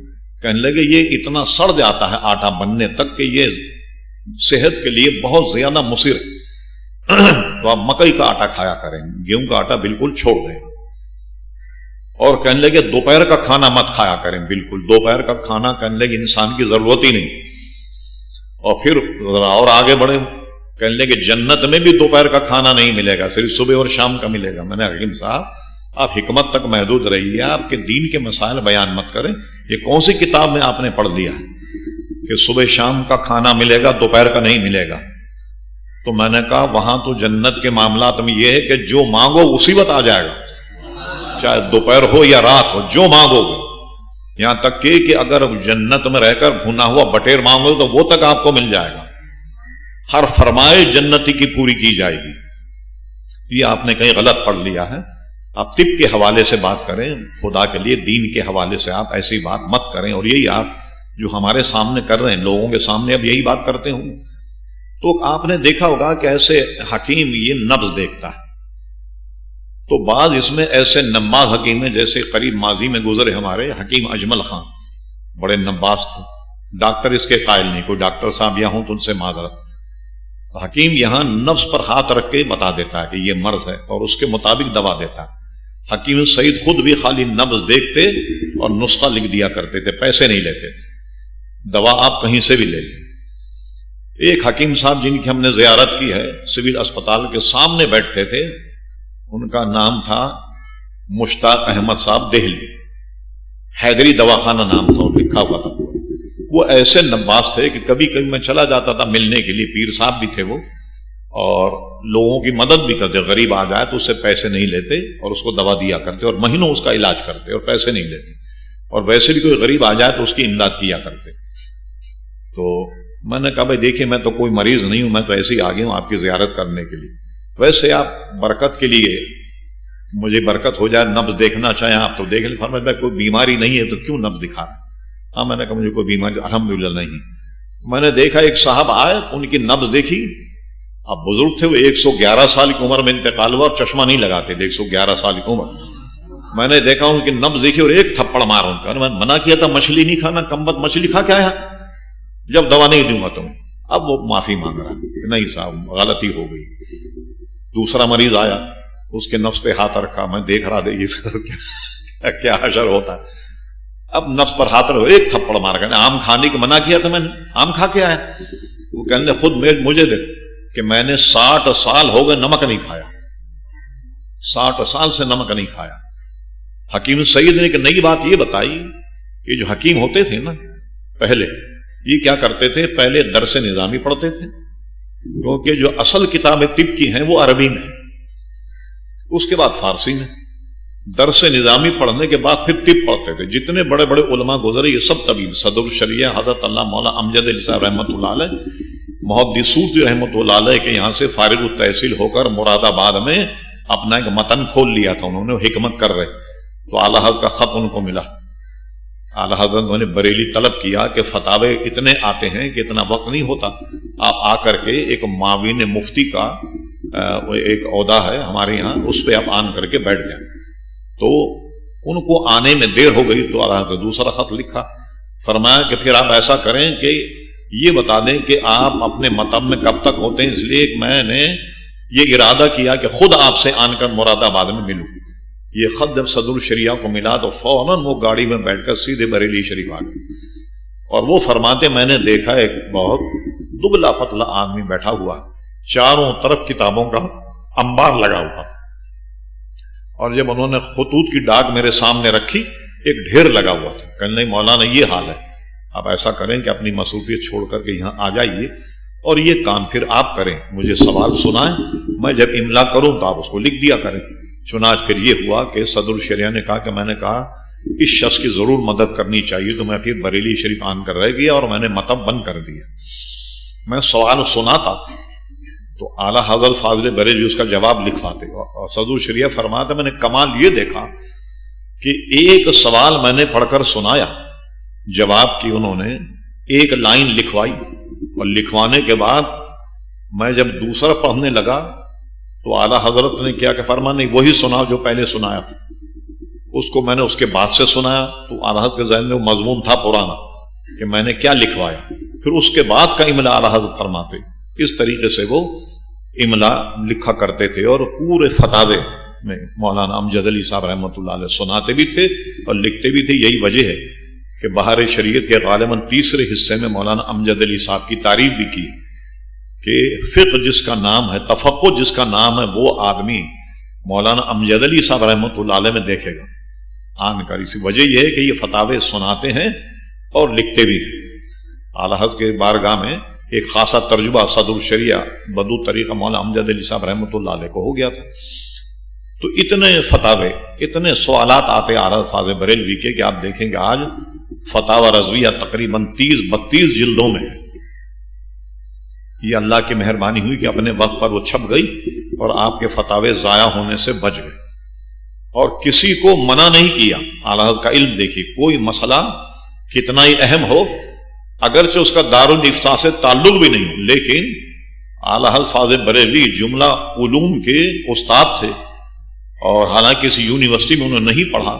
A: کہنے لگے یہ اتنا سڑ جاتا ہے آٹا بننے تک کہ یہ صحت کے لیے بہت زیادہ مضر ہے, تو آپ مکئی کا آٹا کھایا کریں, گیہوں کا آٹا بالکل چھوڑ دیں. اور کہنے لگے دوپہر کا کھانا مت کھایا کریں, بالکل دوپہر کا کھانا کہنے لگے انسان کی ضرورت ہی نہیں. اور پھر اور آگے بڑھے, کہنے لگے جنت میں بھی دوپہر کا کھانا نہیں ملے گا, صرف صبح اور شام کا ملے گا. میں نے حکیم صاحب آپ حکمت تک محدود رہیے, آپ کے دین کے مسائل بیان مت کریں. یہ کون سی کتاب میں آپ نے پڑھ لیا ہے کہ صبح شام کا کھانا ملے گا دوپہر کا نہیں ملے گا؟ تو میں نے کہا وہاں تو جنت کے معاملات میں یہ ہے کہ جو مانگو اسی وقت آ جائے گا، چاہے دوپہر ہو یا رات ہو، جو مانگو گے، یہاں تک کہ اگر جنت میں رہ کر بھنا ہوا بٹیر مانگو تو وہ تک آپ کو مل جائے گا، ہر فرمائش جنتی کی پوری کی جائے گی۔ یہ آپ نے کہیں غلط پڑھ لیا ہے، آپ طب کے حوالے سے بات کریں، خدا کے لیے دین کے حوالے سے آپ ایسی بات مت کریں۔ اور یہی آپ جو ہمارے سامنے کر رہے ہیں، لوگوں کے سامنے اب یہی بات کرتے ہوں، تو آپ نے دیکھا ہوگا کہ ایسے حکیم یہ نبض دیکھتا ہے، تو بعض اس میں ایسے نماز حکیم ہیں، جیسے قریب ماضی میں گزرے ہمارے حکیم اجمل خان، بڑے نباز تھے، ڈاکٹر اس کے قائل نہیں، کوئی ڈاکٹر صاحب یہاں ہوں تو ان سے معذرت، تو حکیم یہاں نبض پر ہاتھ رکھ کے بتا دیتا ہے کہ یہ مرض ہے اور اس کے مطابق دوا دیتا ہے۔ حکیم سعید خود بھی خالی نبض دیکھتے اور نسخہ لکھ دیا کرتے تھے، پیسے نہیں لیتے تھے، دوا آپ کہیں سے بھی لے لیں۔ ایک حکیم صاحب جن کی ہم نے زیارت کی ہے، سول اسپتال کے سامنے بیٹھتے تھے، ان کا نام تھا مشتاق احمد صاحب دہلی، حیدری دواخانہ نام تھا، لکھا ہوا تھا۔ وہ ایسے نباز تھے کہ کبھی کبھی میں چلا جاتا تھا ملنے کے لیے، پیر صاحب بھی تھے وہ، اور لوگوں کی مدد بھی کرتے، غریب آ جائے تو اس سے پیسے نہیں لیتے اور اس کو دوا دیا کرتے اور مہینوں اس کا علاج کرتے اور پیسے نہیں لیتے، اور ویسے بھی کوئی غریب آ جائے تو اس کی امداد کیا کرتے۔ تو میں نے کہا بھائی دیکھیں میں تو کوئی مریض نہیں ہوں، میں تو ایسے ہی آ گیا ہوں آپ کی زیارت کرنے کے لیے، ویسے آپ برکت کے لیے مجھے برکت ہو جائے، نبض دیکھنا چاہیں آپ تو دیکھ لیں۔ فرمایا کوئی بیماری نہیں ہے تو کیوں نبض دکھا رہے؟ ہاں میں نے کہا مجھے کوئی بیماری الحمدللہ نہیں۔ میں نے دیکھا ایک صاحب آئے، ان کی نبض دیکھی، اب بزرگ تھے وہ، 111 سال کی عمر میں انتقال ہوا اور چشمہ نہیں لگاتے تھے، 111 سال کی عمر۔ میں نے دیکھا ان کی نبض دیکھی اور ایک تھپڑ مار ان کا، میں نے منع کیا تھا مچھلی نہیں کھانا، کمبخت مچھلی کھا کے آیا جب دوا نہیں دوں گا تمہیں۔ اب وہ معافی مانگ رہا کہ نہیں صاحب غلطی ہو گئی۔ دوسرا مریض آیا، اس کے نفس پہ ہاتھ رکھا، میں دیکھ رہا تھا کیا حشر ہوتا ہے۔ اب نفس پر ہاتھ رکھو، ایک تھپڑ مار کر آم کھانے کی منع کیا تھا میں نے، آم کھا کے آیا۔ وہ کہنے خود مجھے دیکھ کہ میں نے 60 سال ہو گئے نمک نہیں کھایا، 60 سال سے نمک نہیں کھایا۔ حکیم سعید نے ایک نئی بات یہ بتائی کہ جو حکیم ہوتے تھے نا پہلے، یہ کیا کرتے تھے، پہلے درس نظامی پڑھتے تھے، کیونکہ جو اصل کتابیں طب کی ہیں وہ عربی میں، اس کے بعد فارسی میں، درس نظامی پڑھنے کے بعد پھر طب پڑھتے تھے۔ جتنے بڑے بڑے علماء گزرے یہ سب طبیب، صدر الشریعہ حضرت اللہ مولا امجد علی صاحب رحمۃ اللہ علیہ، محدث صوفی رحمۃ اللہ علیہ کے یہاں سے فارغ التحصیل ہو کر مراد آباد میں اپنا ایک متن کھول لیا تھا انہوں نے، حکمت کر رہے، تو اعلیٰ حضرت کا خط ان کو ملا۔ اعلیٰ حضرت نے بریلی طلب کیا کہ فتاوے اتنے آتے ہیں کہ اتنا وقت نہیں ہوتا، آپ آ کر کے ایک معاون مفتی کا ایک عہدہ ہے ہمارے یہاں، اس پہ آپ آن کر کے بیٹھ جائیں۔ تو ان کو آنے میں دیر ہو گئی تو اعلیٰ حضرت دوسرا خط لکھا، فرمایا کہ پھر آپ ایسا کریں کہ یہ بتا دیں کہ آپ اپنے مطلب میں کب تک ہوتے ہیں، اس لیے میں نے یہ ارادہ کیا کہ خود آپ سے آن کر مراد آباد میں ملوں۔ یہ خط جب صدر الشریعہ کو ملا تو فوراً وہ گاڑی میں بیٹھ کر سیدھے بریلی شریف آ گئے، اور وہ فرماتے میں نے دیکھا ایک بہت دبلا پتلا آدمی بیٹھا ہوا، چاروں طرف کتابوں کا انبار لگا ہوا، اور جب انہوں نے خطوط کی ڈاک میرے سامنے رکھی ایک ڈھیر لگا ہوا تھا۔ کہنے لگے مولانا یہ حال ہے، آپ ایسا کریں کہ اپنی مصروفیت چھوڑ کر کے یہاں آ جائیے اور یہ کام پھر آپ کریں، مجھے سوال سنائیں، میں جب املا کروں تو آپ اس کو لکھ دیا کریں۔ چنانچہ پھر یہ ہوا کہ صدر الشریعہ نے کہا کہ میں نے کہا اس شخص کی ضرور مدد کرنی چاہیے، تو میں پھر بریلی شریف آن کر رہ گیا اور میں نے مطلب بند کر دیا۔ میں سوال سنا تھا تو اعلیٰ حضرت فاضل بریلوی اس کا جواب لکھواتے، اور صدر الشریعہ فرماتا میں نے کمال یہ دیکھا کہ ایک سوال میں نے پڑھ کر سنایا، جواب کی انہوں نے ایک لائن لکھوائی، اور لکھوانے کے بعد میں جب دوسرا پڑھنے لگا تو اعلیٰ حضرت نے کیا کہ فرما نہیں وہی سنا جو پہلے سنایا تھا، اس کو میں نے اس کے بعد سے سنایا تو اعلیٰ حضرت کے ذہن میں وہ مضمون تھا پرانا کہ میں نے کیا لکھوایا، پھر اس کے بعد کا املا اعلیٰ حضرت فرماتے۔ اس طریقے سے وہ املا لکھا کرتے تھے اور پورے فتاوے میں مولانا امجد علی صاحب رحمۃ اللہ علیہ سناتے بھی تھے اور لکھتے بھی تھے۔ یہی وجہ ہے کہ بہار شریعت کے غالباً تیسرے حصے میں مولانا امجد علی صاحب کی تعریف بھی کی کہ فقہ جس کا نام ہے، تفقہ جس کا نام ہے، وہ آدمی مولانا امجد علی صاحب رحمۃ اللہ علیہ میں دیکھے گا آن کر۔ اسی وجہ یہ ہے کہ یہ فتاوے سناتے ہیں اور لکھتے بھی۔ اعلیٰ حضرت کے بارگاہ میں ایک خاصا ترجمہ صدر الشریعہ بدو طریقہ مولانا امجد علی صاحب رحمۃ اللہ علیہ کو ہو گیا تھا. تو اتنے فتاوے، اتنے سوالات آتے آ رہے فاضل بریلوی کے کہ آپ دیکھیں گے آج فتاوی رضویہ تقریباً 30-32 جلدوں میں ہے. یہ اللہ کی مہربانی ہوئی کہ اپنے وقت پر وہ چھپ گئی اور آپ کے فتاوے ضائع ہونے سے بچ گئے، اور کسی کو منع نہیں کیا. اعلیٰ حضرت کا علم دیکھیے، کوئی مسئلہ کتنا ہی اہم ہو، اگرچہ اس کا دارالفتاء سے تعلق بھی نہیں ہو، لیکن اعلیٰ حضرت فاضل بریلوی جملہ علوم کے استاد تھے، اور حالانکہ اس یونیورسٹی میں انہوں نے نہیں پڑھا،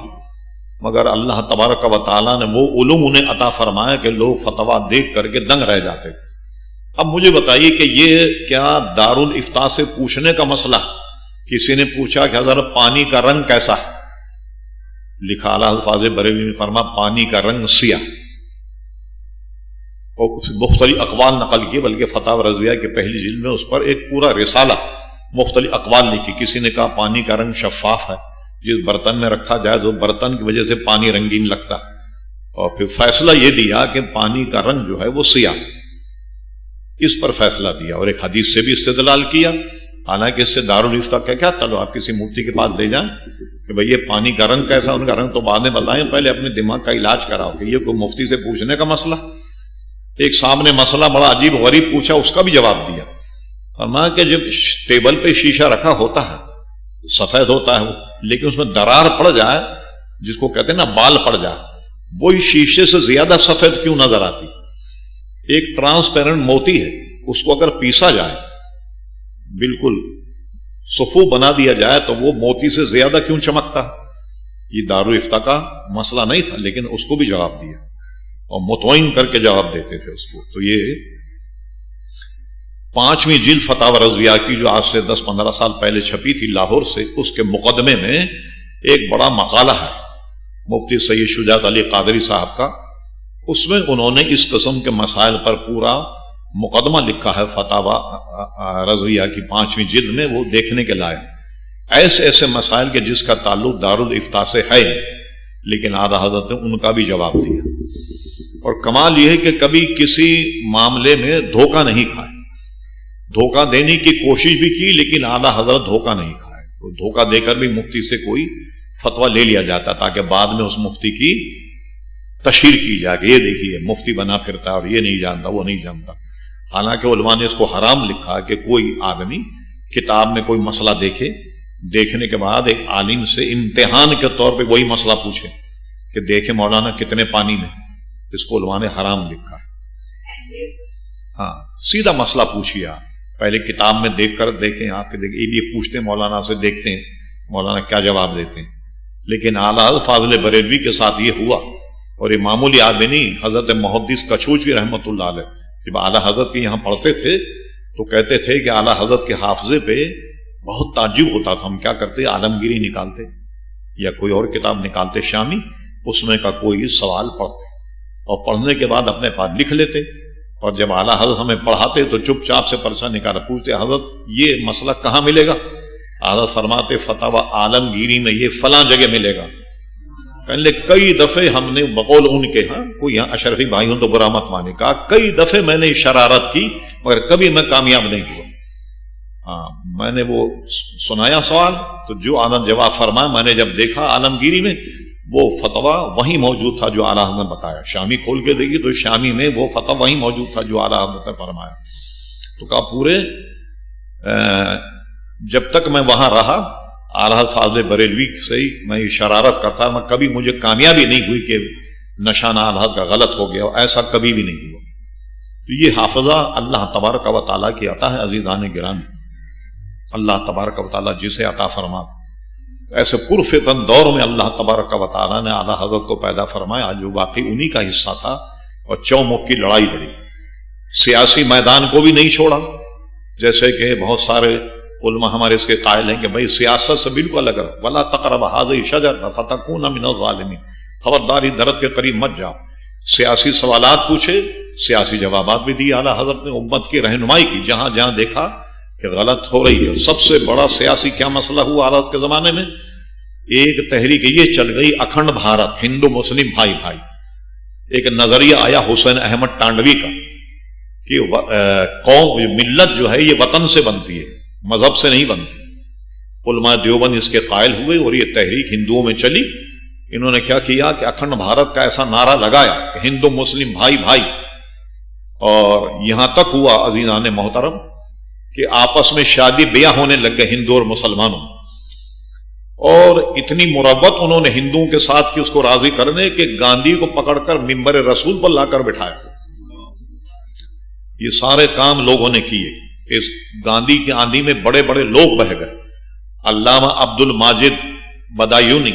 A: مگر اللہ تبارک و تعالیٰ نے وہ علوم انہیں عطا فرمایا کہ لوگ فتوا دیکھ کر کے دنگ رہ جاتے. اب مجھے بتائیے کہ یہ کیا دارالفتاء سے پوچھنے کا مسئلہ؟ کسی نے پوچھا کہ حضرت پانی کا رنگ کیسا ہے؟ لکھا اعلیٰ حضرت فاضل بریلوی نے فرما پانی کا رنگ سیاہ، اور مختلف اقوال نقل کی، بلکہ فتاوی رضویہ کے پہلی جلد میں اس پر ایک پورا رسالہ مختلف اقوال لکھی. کسی نے کہا پانی کا رنگ شفاف ہے، جس برتن میں رکھا جائے تو برتن کی وجہ سے پانی رنگین لگتا ہے، اور پھر فیصلہ یہ دیا کہ پانی کا رنگ جو ہے وہ سیاہ، اس پر فیصلہ دیا. اور ایک حدیث سے بھی استدلال کیا، حالانکہ اس سے دارالفتاء کا کیا چلو آپ کسی مفتی کے پاس لے جائیں کہ بھئی یہ پانی کا رنگ کیسا، ان کا رنگ تو بعد میں بتائیں، پہلے اپنے دماغ کا علاج کراؤ کہ یہ کوئی مفتی سے پوچھنے کا مسئلہ. ایک سامنے مسئلہ بڑا عجیب غریب پوچھا، اس کا بھی جواب دیا. فرمایا کہ جب ٹیبل پہ شیشہ رکھا ہوتا ہے، سفید ہوتا ہے وہ، لیکن اس میں درار پڑ جائے، جس کو کہتے ہیں نا بال پڑ جائے، وہی شیشے سے زیادہ سفید کیوں نظر آتی؟ ایک ٹرانسپیرنٹ موتی ہے، اس کو اگر پیسا جائے، بالکل صفو بنا دیا جائے، تو وہ موتی سے زیادہ کیوں چمکتا؟ یہ دارالفتاء کا مسئلہ نہیں تھا، لیکن اس کو بھی جواب دیا اور مطمئن کر کے جواب دیتے تھے اس کو. تو یہ 5ویں جلد فتاوی رضویہ کی جو آج سے 10-15 سال پہلے چھپی تھی لاہور سے، اس کے مقدمے میں ایک بڑا مقالہ ہے مفتی سید شجاعت علی قادری صاحب کا. اس میں انہوں نے اس قسم کے مسائل پر پورا مقدمہ لکھا ہے فتاوی رضویہ کی 5ویں جلد میں، وہ دیکھنے کے لائق. ایسے ایسے مسائل کے جس کا تعلق دارالفتاء سے ہے، لیکن اعلیٰ حضرت نے ان کا بھی جواب دیا. اور کمال یہ ہے کہ کبھی کسی معاملے میں دھوکہ نہیں کھائے، دھوکہ دینے کی کوشش بھی کی، لیکن اعلیٰ حضرت دھوکہ نہیں کھائے. تو دھوکہ دے کر بھی مفتی سے کوئی فتویٰ لے لیا جاتا تاکہ بعد میں اس مفتی کی تشہیر کی جائے کہ یہ دیکھیے مفتی بنا پھرتا ہے اور یہ نہیں جانتا وہ نہیں جانتا. حالانکہ علماء نے اس کو حرام لکھا کہ کوئی آدمی کتاب میں کوئی مسئلہ دیکھے، دیکھنے کے بعد ایک عالم سے امتحان کے طور پہ وہی مسئلہ پوچھے کہ دیکھیں مولانا کتنے پانی میں. اس کو علماء نے حرام لکھا ہے. ہاں، سیدھا مسئلہ پوچھیے آپ، پہلے کتاب میں دیکھ کر دیکھیں. آپ کے دیکھیں یہ پوچھتے ہیں مولانا سے، دیکھتے ہیں مولانا کیا جواب دیتے ہیں. لیکن اعلیٰ حضرت فاضل بریلوی کے ساتھ یہ ہوا، اور یہ معمولی آدمی نہیں. حضرت محدث کچھوچی رحمۃ اللہ علیہ جب اعلیٰ حضرت کے یہاں پڑھتے تھے تو کہتے تھے کہ اعلیٰ حضرت کے حافظے پہ بہت تعجب ہوتا تھا. ہم کیا کرتے، عالمگیری نکالتے یا کوئی اور کتاب نکالتے شامی، اس میں کا کوئی سوال پڑھتے اور پڑھنے کے بعد اپنے پاس لکھ لیتے، اور جب اعلیٰ حضرت ہمیں پڑھاتے تو چپ چاپ سے پرچہ نکالا، پوچھتے حضرت یہ مسئلہ کہاں ملے گا؟ حضرت فرماتے فتاوی عالمگیری میں یہ فلاں جگہ ملے گا. کہنے لے کئی دفعے ہم نے بقول ان کے ہاں، کوئی یہاں اشرفی بھائی ہوں تو برا مت مانے، کہا کئی دفعے میں نے شرارت کی مگر کبھی میں کامیاب نہیں ہوا. ہاں، میں نے وہ سنایا سوال تو جو آنند جواب فرمایا، میں نے جب دیکھا عالمگیری میں وہ فتویٰ وہی موجود تھا جو اعلیٰ حضرت نے بتایا. شامی کھول کے دیکھی تو شامی میں وہ فتویٰ وہی موجود تھا جو اعلیٰ حضرت نے فرمایا. تو کہا پورے جب تک میں وہاں رہا اعلیٰ حضرت فاضل بریلوی سے ہی میں شرارت کرتا، میں کبھی مجھے کامیابی نہیں ہوئی کہ نشانہ اعلیٰ حضرت کا غلط ہو گیا، ایسا کبھی بھی نہیں ہوا. تو یہ حافظہ اللہ تبارک و تعالیٰ کی عطا ہے. عزیزان گرامی، اللہ تبارک و تعالیٰ جسے عطا فرما، ایسے پرفتن دور میں اللہ تبارک و تعالیٰ نے اعلیٰ حضرت کو پیدا فرمایا جو واقعی انہی کا حصہ تھا، اور چومک کی لڑائی لڑی. سیاسی میدان کو بھی نہیں چھوڑا، جیسے کہ بہت سارے علماء ہمارے اس کے قائل ہیں کہ بھائی سیاست سے بالکل الگ رہو، وَلَا تَقْرَبَ هَٰذِهِ الشَّجَرَةَ فَتَكُونَ مِنَ الظَّالِمِينَ، خبردار درخت کے قریب مت جاؤ. سیاسی سوالات پوچھے، سیاسی جوابات بھی دی اعلیٰ حضرت نے، امت کی رہنمائی کی جہاں جہاں دیکھا کہ غلط ہو رہی ہے. سب سے بڑا سیاسی کیا مسئلہ ہوا اعلیٰ حضرت کے زمانے میں؟ ایک تحریک یہ چل گئی اکھنڈ بھارت، ہندو مسلم بھائی بھائی. ایک نظریہ آیا حسین احمد ٹانڈوی کا کہ قوم ملت جو ہے یہ وطن سے بنتی ہے، مذہب سے نہیں بنتی۔ علماء دیوبند اس کے قائل ہوئے اور یہ تحریک ہندوؤں میں چلی۔ انہوں نے کیا کیا کہ اکھنڈ بھارت کا ایسا نعرہ لگایا کہ ہندو مسلم بھائی بھائی، اور یہاں تک ہوا عزیزان محترم کہ آپس میں شادی بیاہ ہونے لگ گئے ہندو اور مسلمانوں، اور اتنی مربت انہوں نے ہندوؤں کے ساتھ کی اس کو راضی کرنے کہ گاندھی کو پکڑ کر ممبر رسول پر لا کر بٹھایا۔ یہ سارے کام لوگوں نے کیے۔ اس گاندھی کی آندھی میں بڑے بڑے لوگ بہہ گئے، علامہ عبد الماجد بدایونی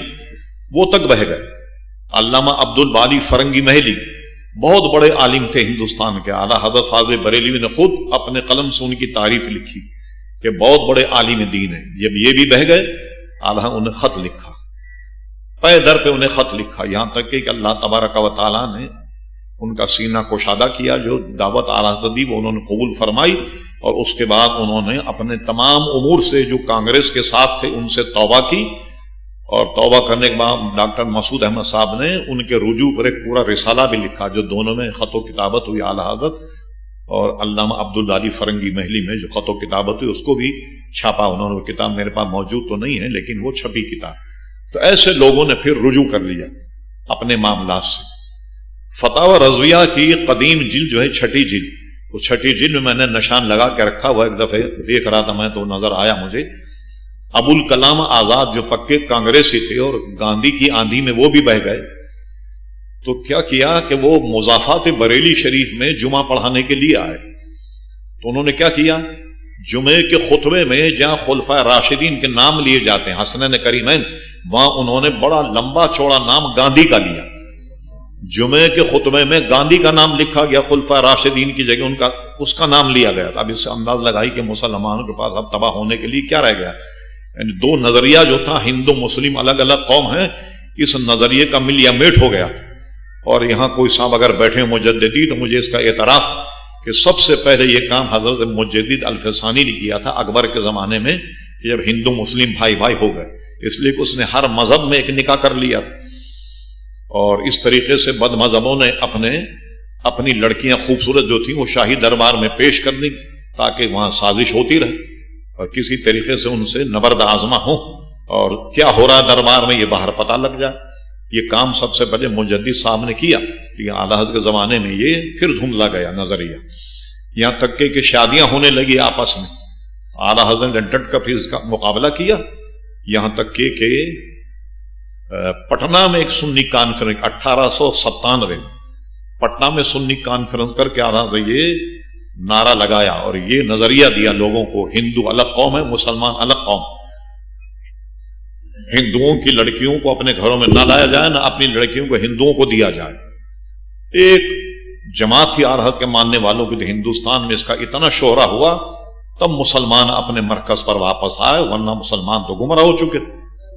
A: وہ تک بہہ گئے، علامہ عبد الباری فرنگی محلی بہت بڑے عالم تھے ہندوستان کے، اعلیٰ حضرت فاضل بریلوی نے خود اپنے قلم سے ان کی تعریف لکھی کہ بہت بڑے عالم دین ہیں۔ جب یہ بھی بہہ گئے، اعلیٰ انہیں خط لکھا، پے در پہ انہیں خط لکھا، یہاں تک کہ اللہ تبارک و تعالیٰ نے ان کا سینہ کشادہ کیا، جو دعوت اعلیٰ حضرت دی وہ انہوں نے قبول فرمائی، اور اس کے بعد انہوں نے اپنے تمام امور سے جو کانگریس کے ساتھ تھے ان سے توبہ کی، اور توبہ کرنے کے بعد ڈاکٹر مسعود احمد صاحب نے ان کے رجوع پر ایک پورا رسالہ بھی لکھا، جو دونوں میں خط و کتابت ہوئی، اعلیٰ حضرت اور علامہ عبد الباری فرنگی محلی میں جو خط و کتابت ہوئی اس کو بھی چھاپا انہوں نے۔ وہ کتاب میرے پاس موجود تو نہیں ہے لیکن وہ چھپی کتاب۔ تو ایسے لوگوں نے پھر رجوع کر لیا اپنے معاملات سے۔ فتاوی رضویہ کی قدیم جلد جو ہے چھٹی جلد، وہ چھٹی جلد میں نے نشان لگا کے رکھا ہوا، ایک دفعہ دیکھ رہا تھا میں تو نظر آیا مجھے، ابو الکلام آزاد جو پکے کانگریسی تھے اور گاندھی کی آندھی میں وہ بھی بہ گئے، تو کیا کیا کہ وہ مضافات بریلی شریف میں جمعہ پڑھانے کے لیے آئے۔ تو انہوں نے کیا کیا، جمعے کے خطبے میں جہاں خلفائے راشدین کے نام لیے جاتے ہیں، حسنین کریمین، وہاں انہوں نے بڑا لمبا چوڑا نام گاندھی کا لیا۔ جمعے کے خطبے میں گاندھی کا نام لکھا گیا، خلفائے راشدین کی جگہ اس کا نام لیا گیا تھا۔ اب اس سے انداز لگائی کہ مسلمانوں کے پاس اب تباہ ہونے کے لیے کیا رہ گیا، یعنی دو نظریہ جو تھا ہندو مسلم الگ الگ قوم ہیں، اس نظریے کا مل یا میٹ ہو گیا۔ اور یہاں کوئی صاحب اگر بیٹھے مجددی تو مجھے اس کا اعتراف کہ سب سے پہلے یہ کام حضرت مجدد الفسانی نے کیا تھا اکبر کے زمانے میں، کہ جب ہندو مسلم بھائی بھائی ہو گئے، اس لیے کہ اس نے ہر مذہب میں ایک نکاح کر لیا تھا، اور اس طریقے سے بد مذہبوں نے اپنی لڑکیاں خوبصورت جو تھیں وہ شاہی دربار میں پیش کر دی تاکہ وہاں سازش ہوتی رہے اور کسی طریقے سے ان سے نبرد آزما ہو، اور کیا ہو رہا دربار میں یہ باہر پتہ لگ جائے۔ یہ کام سب سے پہلے مجدد صاحب نے کیا، لیکن اعلیٰ حضرت کے زمانے میں یہ پھر دھندلا گیا نظریہ، یہاں تک کہ شادیاں ہونے لگی آپس میں۔ اعلیٰ حضرت نے ڈٹ کر پھر اس کا مقابلہ کیا، یہاں تک کہ پٹنہ میں ایک سنی کانفرنس 1897 پٹنہ میں سنی کانفرنس کر کے اعلیٰ حضرت یہ نعرہ لگایا اور یہ نظریہ دیا لوگوں کو، ہندو الگ قوم ہے، مسلمان الگ قوم، ہندوؤں کی لڑکیوں کو اپنے گھروں میں نہ لایا جائے، نہ اپنی لڑکیوں کو ہندوؤں کو دیا جائے۔ ایک جماعت تھی آرحت کے ماننے والوں کی، تو ہندوستان میں اس کا اتنا شہرہ ہوا، تب مسلمان اپنے مرکز پر واپس آئے، ورنہ مسلمان تو گمراہ ہو چکے،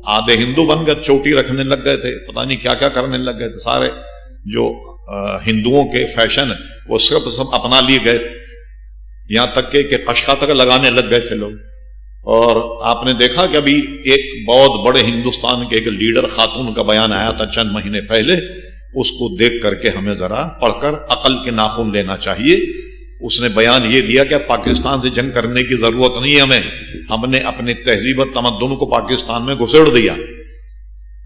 A: آدھے ہندو بن گئے، چوٹی رکھنے لگ گئے تھے، پتہ نہیں کیا کیا کرنے لگ گئے تھے، سارے جو ہندوؤں کے فیشن وہ سب اپنا لیے گئے تھے، یہاں تک کہ قشقہ تک لگانے لگ گئے تھے لوگ۔ اور آپ نے دیکھا کہ ابھی ایک بہت بڑے ہندوستان کے ایک لیڈر خاتون کا بیان آیا تھا چند مہینے پہلے، اس کو دیکھ کر کے ہمیں ذرا پڑھ کر عقل کے ناخن لینا چاہیے۔ اس نے بیان یہ دیا کہ پاکستان سے جنگ کرنے کی ضرورت نہیں ہے، ہم نے اپنی تہذیب اور تمدن کو پاکستان میں گھسیڑ دیا،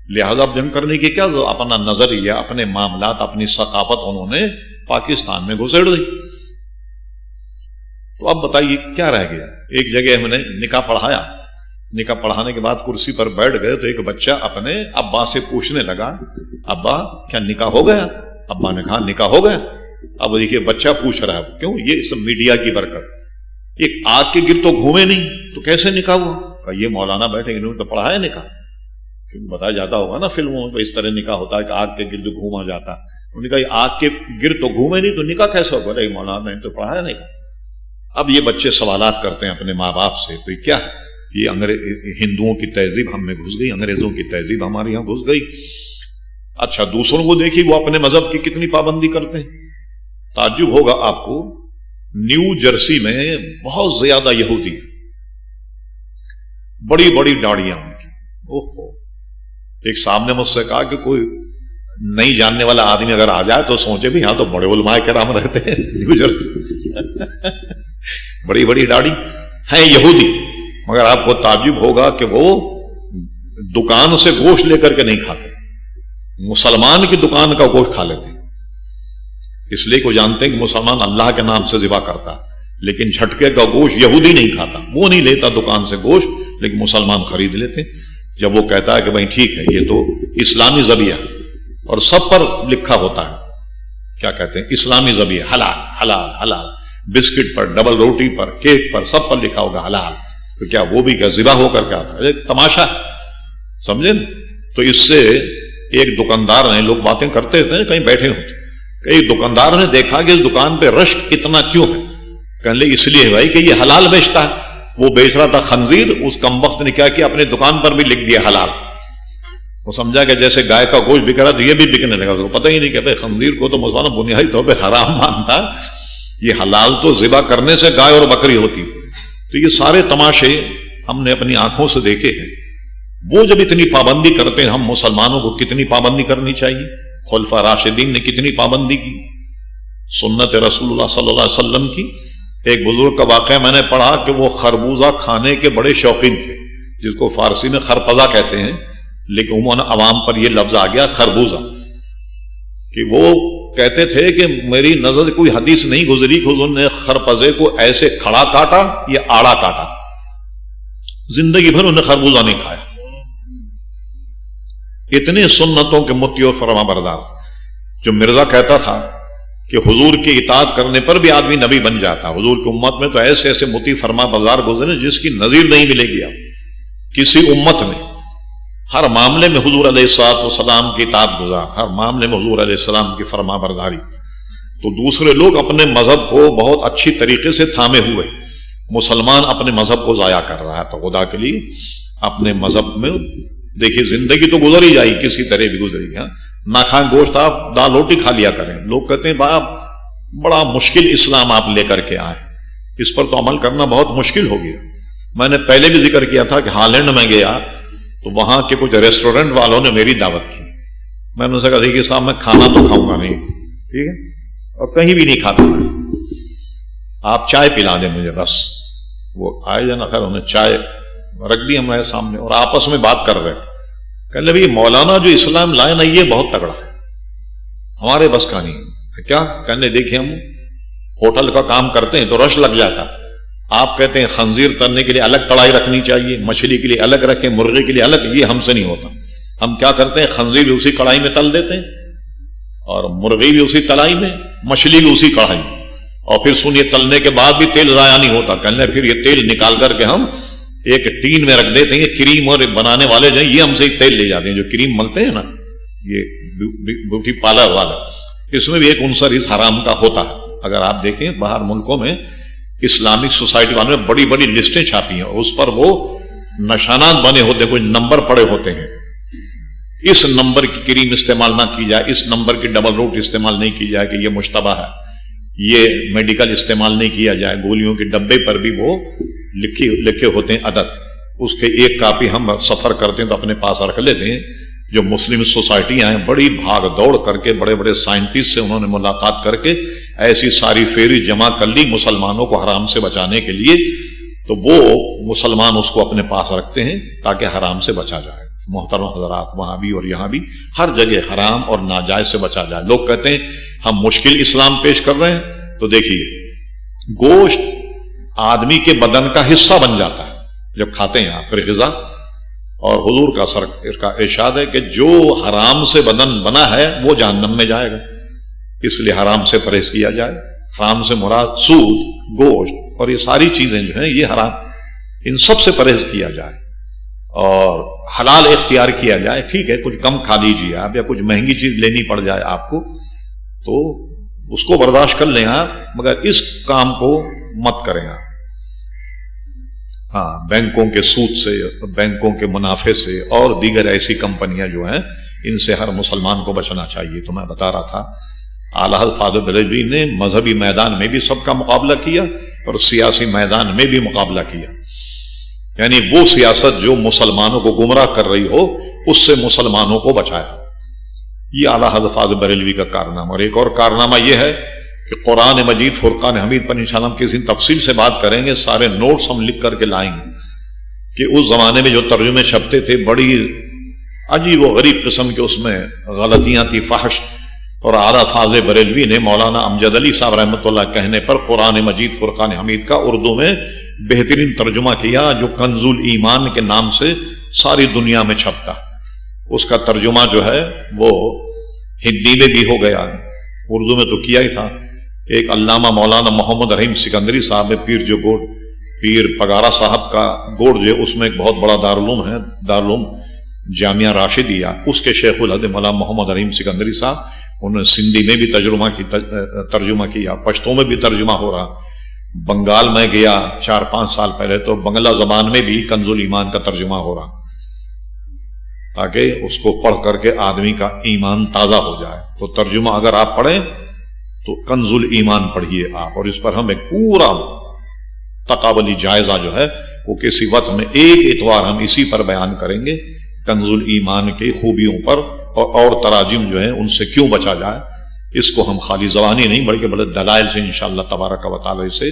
A: لہذا اب جنگ کرنے کی کیا ضرورت، اپنا نظریہ، اپنے معاملات، اپنی ثقافت انہوں نے پاکستان میں گھسیڑ دی۔ تو اب بتائیے کیا رہ گیا؟ ایک جگہ ہم نے نکاح پڑھایا، نکاح پڑھانے کے بعد کرسی پر بیٹھ گئے تو ایک بچہ اپنے ابا سے پوچھنے لگا، ابا کیا نکاح ہو گیا؟ ابا نے کہا نکاح ہو گیا۔ اب دیکھیے بچہ پوچھ رہا ہے، کیوں؟ یہ سب میڈیا کی برکت، ایک آگ کے گرد تو گھومے نہیں تو کیسے نکاح ہوا؟ کہا یہ مولانا بیٹھے انہوں نے تو پڑھایا نکاح، کیونکہ بتایا جاتا ہوگا نا فلموں میں اس طرح نکاح ہوتا ہے کہ آگ کے گرد گھوما جاتا۔ انہوں نے کہا یہ آگ کے گرد تو گھومے نہیں تو نکاح کیسے ہوگا؟ رہے مولانا نے تو پڑھایا نکاح۔ اب یہ بچے سوالات کرتے ہیں اپنے ماں باپ سے، تو کیا یہ ہندوؤں کی تہذیب ہم میں گھس گئی، انگریزوں کی تہذیب ہمارے یہاں گھس گئی۔ اچھا دوسروں کو دیکھیے وہ اپنے مذہب کی کتنی پابندی کرتے ہیں۔ تعجب ہوگا آپ کو، نیو جرسی میں بہت زیادہ یہودی، بڑی بڑی داڑیاں ان کی۔ اوہو، ایک صاحب نے مجھ سے کہا کہ کوئی نہیں جاننے والا آدمی اگر آ جائے تو سوچے بھی یہاں تو بڑے علماء کرام رہتے ہیں بڑی بڑی داڑھی ہیں یہودی، مگر آپ کو تعجب ہوگا کہ وہ دکان سے گوشت لے کر کے نہیں کھاتے، مسلمان کی دکان کا گوشت کھا لیتے، اس لیے کہ وہ جانتے ہیں کہ مسلمان اللہ کے نام سے ذبح کرتا، لیکن جھٹکے کا گوشت یہودی نہیں کھاتا، وہ نہیں لیتا دکان سے گوشت، لیکن مسلمان خرید لیتے۔ جب وہ کہتا ہے کہ بھائی ٹھیک ہے یہ تو اسلامی ذبیحہ، اور سب پر لکھا ہوتا ہے، کیا کہتے ہیں، اسلامی ذبیحہ، حلال حلال حلال، بسکٹ پر، ڈبل روٹی پر، کیک پر، سب پر لکھا ہوگا حلال، تو کیا وہ بھی کیا ذبح ہو کر کے آتا ہے؟ ایک تماشا ہے، سمجھے نا؟ تو اس سے ایک دکاندار نے، لوگ باتیں کرتے تھے کہیں بیٹھے ہوتے، ایک دکاندار نے دیکھا کہ اس دکان پہ رش کتنا کیوں ہے؟ کہنے لگے اس لیے بھائی کہ یہ حلال بیچتا ہے۔ وہ بیچ رہا تھا خنزیر، اس کمبخت نے کیا کیا، اپنی دکان پر بھی لکھ دیا حلال۔ وہ سمجھا کہ جیسے گائے کا گوشت بک رہا تو یہ بھی بکنے لگا، تو پتہ ہی نہیں کہ بھائی خنزیر کو تو مسلمان بنیادی طور پہ حرام مانتا، یہ حلال تو ذبح کرنے سے گائے اور بکری ہوتی۔ تو یہ سارے تماشے ہم نے اپنی آنکھوں سے دیکھے ہیں۔ وہ جب اتنی پابندی کرتے ہیں، ہم مسلمانوں کو کتنی پابندی کرنی چاہیے؟ خلفاء راشدین نے کتنی پابندی کی، سنت رسول اللہ صلی اللہ علیہ وسلم کی۔ ایک بزرگ کا واقعہ میں نے پڑھا کہ وہ خربوزہ کھانے کے بڑے شوقین تھے، جس کو فارسی میں خرپزہ کہتے ہیں، لیکن عموماً عوام پر یہ لفظ آ گیا خربوزہ، کہ وہ کہتے تھے کہ میری نظر کوئی حدیث نہیں گزری کہ حضور نے خرپزے کو ایسے کھڑا کاٹا یا آڑا کاٹا، زندگی بھر انہیں خربوزہ نہیں کھایا۔ اتنے سنتوں کے متی اور فرما بردار، جو مرزا کہتا تھا کہ حضور کی اطاعت کرنے پر بھی آدمی نبی بن جاتا۔ حضور کی امت میں تو ایسے ایسے متی فرما بردار گزرے جس کی نظیر نہیں ملے گی آپ کسی امت میں۔ ہر معاملے میں حضور علیہ الصلوۃ والسلام کی اطاعت گزار، ہر معاملے میں حضور علیہ السلام کی فرما برداری۔ تو دوسرے لوگ اپنے مذہب کو بہت اچھی طریقے سے تھامے ہوئے، مسلمان اپنے مذہب کو ضائع کر رہا ہے۔ تو خدا کے لیے اپنے مذہب میں دیکھیے، زندگی تو گزر ہی جائے کسی طرح بھی گزرے گی، نہ کھائیں گوشت، آپ دال روٹی کھا لیا کریں۔ لوگ کہتے ہیں باپ بڑا مشکل اسلام آپ لے کر کے آئے، اس پر تو عمل کرنا بہت مشکل ہو گیا۔ میں نے پہلے بھی ذکر کیا تھا کہ ہالینڈ میں گیا تو وہاں کے کچھ ریسٹورنٹ والوں نے میری دعوت کی، میں نے کہا دیکھیے صاحب میں کھانا تو کھاؤں گا نہیں، ٹھیک ہے، اور کہیں بھی نہیں کھاتا میں، آپ چائے پلا دیں مجھے بس۔ وہ آئے جانا خیر انہیں چائے رکھ دی ہمارے سامنے اور آپس میں بات کر رہے، کہنے لگے مولانا جو اسلام لائے نا یہ بہت تگڑا ہے، ہمارے بس کا نہیں ہے۔ کیا؟ کہنے دیکھیں ہم ہوٹل کا کام کرتے ہیں تو رش لگ جاتا، آپ کہتے ہیں خنزیر تلنے کے لیے الگ کڑھائی رکھنی چاہیے، مچھلی کے لیے الگ رکھیں، مرغے کے لیے الگ، یہ ہم سے نہیں ہوتا۔ ہم کیا کرتے ہیں، خنزیر بھی اسی کڑھائی میں تل دیتے ہیں اور مرغی بھی اسی تلائی میں، مچھلی بھی اسی کڑھائی، اور پھر سنیے تلنے کے بعد بھی تیل ضائع نہیں ہوتا، کہنے پھر یہ تیل نکال کر کے ہم ایک ٹین میں رکھ دیتے ہیں، کریم اور بنانے والے جو یہ ہم سے تیل لے جاتے ہیں، جو کریم ملتے ہیں نا یہ بیوٹی پارلر والا، اس میں بھی ایک عنصر اس حرام کا ہوتا ہے۔ اگر آپ دیکھیں باہر ملکوں میں اسلامک سوسائٹی والوں نے بڑی بڑی لسٹیں چھاپی ہیں، اس پر وہ نشانات بنے ہوتے ہیں، کچھ نمبر پڑے ہوتے ہیں، اس نمبر کی کریم استعمال نہ کی جائے، اس نمبر کی ڈبل روٹ استعمال نہیں کی جائے کہ یہ مشتبہ ہے، یہ میڈیکل استعمال نہیں کیا جائے۔ گولیوں کے ڈبے پر بھی وہ لکھے ہوتے ہیں عدد، اس کے ایک کاپی ہم سفر کرتے ہیں تو اپنے پاس رکھ لیتے ہیں۔ جو مسلم سوسائٹیاں ہیں بڑی بھاگ دوڑ کر کے بڑے بڑے سائنٹسٹ سے انہوں نے ملاقات کر کے ایسی ساری فیری جمع کر لی مسلمانوں کو حرام سے بچانے کے لیے، تو وہ مسلمان اس کو اپنے پاس رکھتے ہیں تاکہ حرام سے بچا جائے۔ محترم حضرات، وہاں بھی اور یہاں بھی ہر جگہ حرام اور ناجائز سے بچا جائے۔ لوگ کہتے ہیں ہم مشکل اسلام پیش کر رہے ہیں، تو دیکھیے گوشت آدمی کے بدن کا حصہ بن جاتا ہے جب کھاتے ہیں آپ، پھر غذا، اور حضور کا ارشاد ہے کہ جو حرام سے بدن بنا ہے وہ جہنم میں جائے گا، اس لیے حرام سے پرہیز کیا جائے۔ حرام سے مراد سود، گوشت اور یہ ساری چیزیں جو ہیں یہ حرام، ان سب سے پرہیز کیا جائے اور حلال اختیار کیا جائے۔ ٹھیک ہے کچھ کم کھا لیجیے آپ، یا کچھ مہنگی چیز لینی پڑ جائے آپ کو تو اس کو برداشت کر لیں آپ، مگر اس کام کو مت کریں آپ۔ ہاں، بینکوں کے سود سے، بینکوں کے منافع سے اور دیگر ایسی کمپنیاں جو ہیں ان سے ہر مسلمان کو بچنا چاہیے۔ تو میں بتا رہا تھا اعلیٰ حضرت فاضل بریلوی نے مذہبی میدان میں بھی سب کا مقابلہ کیا اور سیاسی میدان میں بھی مقابلہ کیا، یعنی وہ سیاست جو مسلمانوں کو گمراہ کر رہی ہو اس سے مسلمانوں کو بچایا۔ یہ اعلیٰ حضرت فاضل بریلوی کا کارنامہ. اور ایک اور کارنامہ یہ ہے کہ قرآن مجید فرقان حمید پر انشاءاللہ ہم کسی تفصیل سے بات کریں گے. سارے نوٹس ہم لکھ کر کے لائیں گے کہ اس زمانے میں جو ترجمے چھپتے تھے بڑی عجیب و غریب قسم کے اس میں غلطیاں تھی، فحش. اور اعلیٰ فاضل بریلوی نے مولانا امجد علی صاحب رحمۃ اللہ کہنے پر قرآن مجید فرقان حمید کا اردو میں بہترین ترجمہ کیا، جو کنز الایمان کے نام سے ساری دنیا میں چھپتا. اس کا ترجمہ جو ہے وہ ہندی میں بھی ہو گیا، اردو میں تو کیا ہی تھا. ایک علامہ مولانا محمد رحیم سکندری صاحب پیر جو گوڑ، پیر پگارا صاحب کا گوڑ جو اس میں ایک بہت بڑا دارالعلوم ہے، دارالعلوم جامعہ راشدیہ، اس کے شیخ الحدیث مولانا محمد رحیم سکندری صاحب، انہوں نے سندھی میں بھی ترجمہ کیا، پشتوں میں بھی ترجمہ ہو رہا. بنگال میں گیا 4-5 سال پہلے تو بنگلہ زبان میں بھی کنز الایمان کا ترجمہ ہو رہا، تاکہ اس کو پڑھ کر کے آدمی کا ایمان تازہ ہو جائے. تو ترجمہ اگر آپ پڑھیں تو کنز الایمان پڑھیے آپ، اور اس پر ہم ایک پورا تقابلی جائزہ جو ہے وہ کسی وقت میں ایک اتوار ہم اسی پر بیان کریں گے، کنز الایمان کی خوبیوں پر اور تراجم جو ہیں ان سے کیوں بچا جائے. اس کو ہم خالی زبانی نہیں بلکہ بڑے دلائل سے انشاءاللہ تبارک و تعالی سے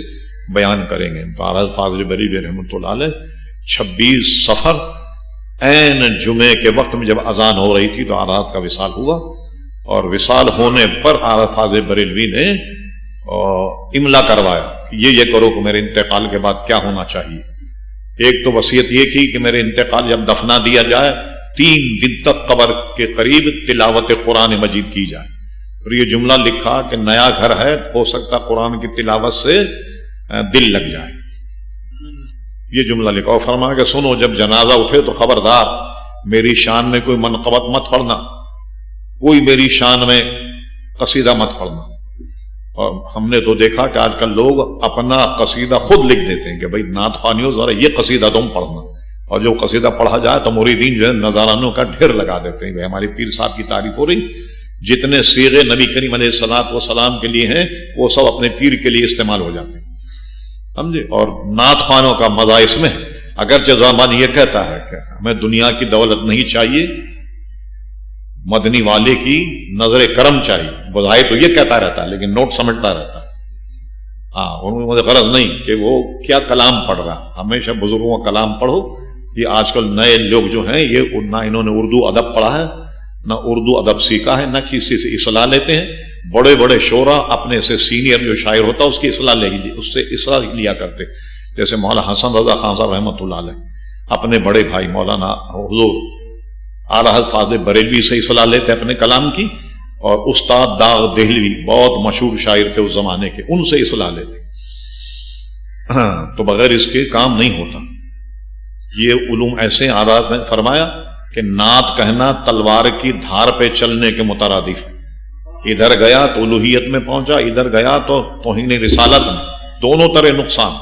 A: بیان کریں گے. تو حضرت فاضل بریلوی رحمۃ اللہ علیہ 26 صفر عین جمعے کے وقت میں جب اذان ہو رہی تھی تو حضرت کا وصال ہوا، اور وصال ہونے پر حضرت فاضل بریلوی نے املا کروایا کہ یہ کرو کہ میرے انتقال کے بعد کیا ہونا چاہیے. ایک تو وصیت یہ کی کہ میرے انتقال جب دفنا دیا جائے 3 دن تک قبر کے قریب تلاوت قرآن مجید کی جائے. اور یہ جملہ لکھا کہ نیا گھر ہے، ہو سکتا قرآن کی تلاوت سے دل لگ جائے. یہ جملہ لکھا اور فرمایا کہ سنو جب جنازہ اٹھے تو خبردار میری شان میں کوئی منقبت مت پڑھنا، کوئی میری شان میں قصیدہ مت پڑھنا. اور ہم نے تو دیکھا کہ آج کل لوگ اپنا قصیدہ خود لکھ دیتے ہیں کہ بھائی نعت خوانیوں ذرا یہ قصیدہ تم پڑھنا، اور جو قصیدہ پڑھا جائے تو مریدین جو ہے نظارانوں کا ڈھیر لگا دیتے ہیں. ہمارے پیر صاحب کی تعریف ہو رہی، جتنے صیغے نبی کریم علیہ الصلوۃ والسلام کے لیے ہیں وہ سب اپنے پیر کے لیے استعمال ہو جاتے ہیں، سمجھے. اور نعت خوانوں کا مزہ اس میں، اگرچہ زبان یہ کہتا ہے کہ ہمیں دنیا کی دولت نہیں چاہیے، مدنی والے کی نظر کرم چاہیے، بظاہر تو یہ کہتا رہتا ہے لیکن نوٹ سمجھتا رہتا ہے. ہاں، ان میں مجھے غرض نہیں کہ وہ کیا کلام پڑھ رہا. ہمیشہ بزرگوں کا کلام پڑھو. یہ آج کل نئے لوگ جو ہیں یہ نہ انہوں نے اردو ادب پڑھا ہے، نہ اردو ادب سیکھا ہے، نہ کسی سے اصلاح لیتے ہیں. بڑے بڑے شعرا اپنے سے سینئر جو شاعر ہوتا اس کی اصلاح لے اس سے اصلاح لیا کرتے. جیسے مولانا حسن رضا خان صاحب رحمۃ اللہ علیہ اپنے بڑے بھائی مولانا حضور اعلیٰ حضرت فاضل بریلوی سے اصلاح لیتے اپنے کلام کی، اور استاد داغ دہلوی بہت مشہور شاعر تھے اس زمانے کے، ان سے اصلاح لیتے. تو بغیر اس کے کام نہیں ہوتا. یہ علوم ایسے عادات نے فرمایا کہ نعت کہنا تلوار کی دھار پہ چلنے کے مترادف ہے. ادھر گیا تو الوہیت میں پہنچا، ادھر گیا تو توہین رسالت میں، دونوں طرح نقصان.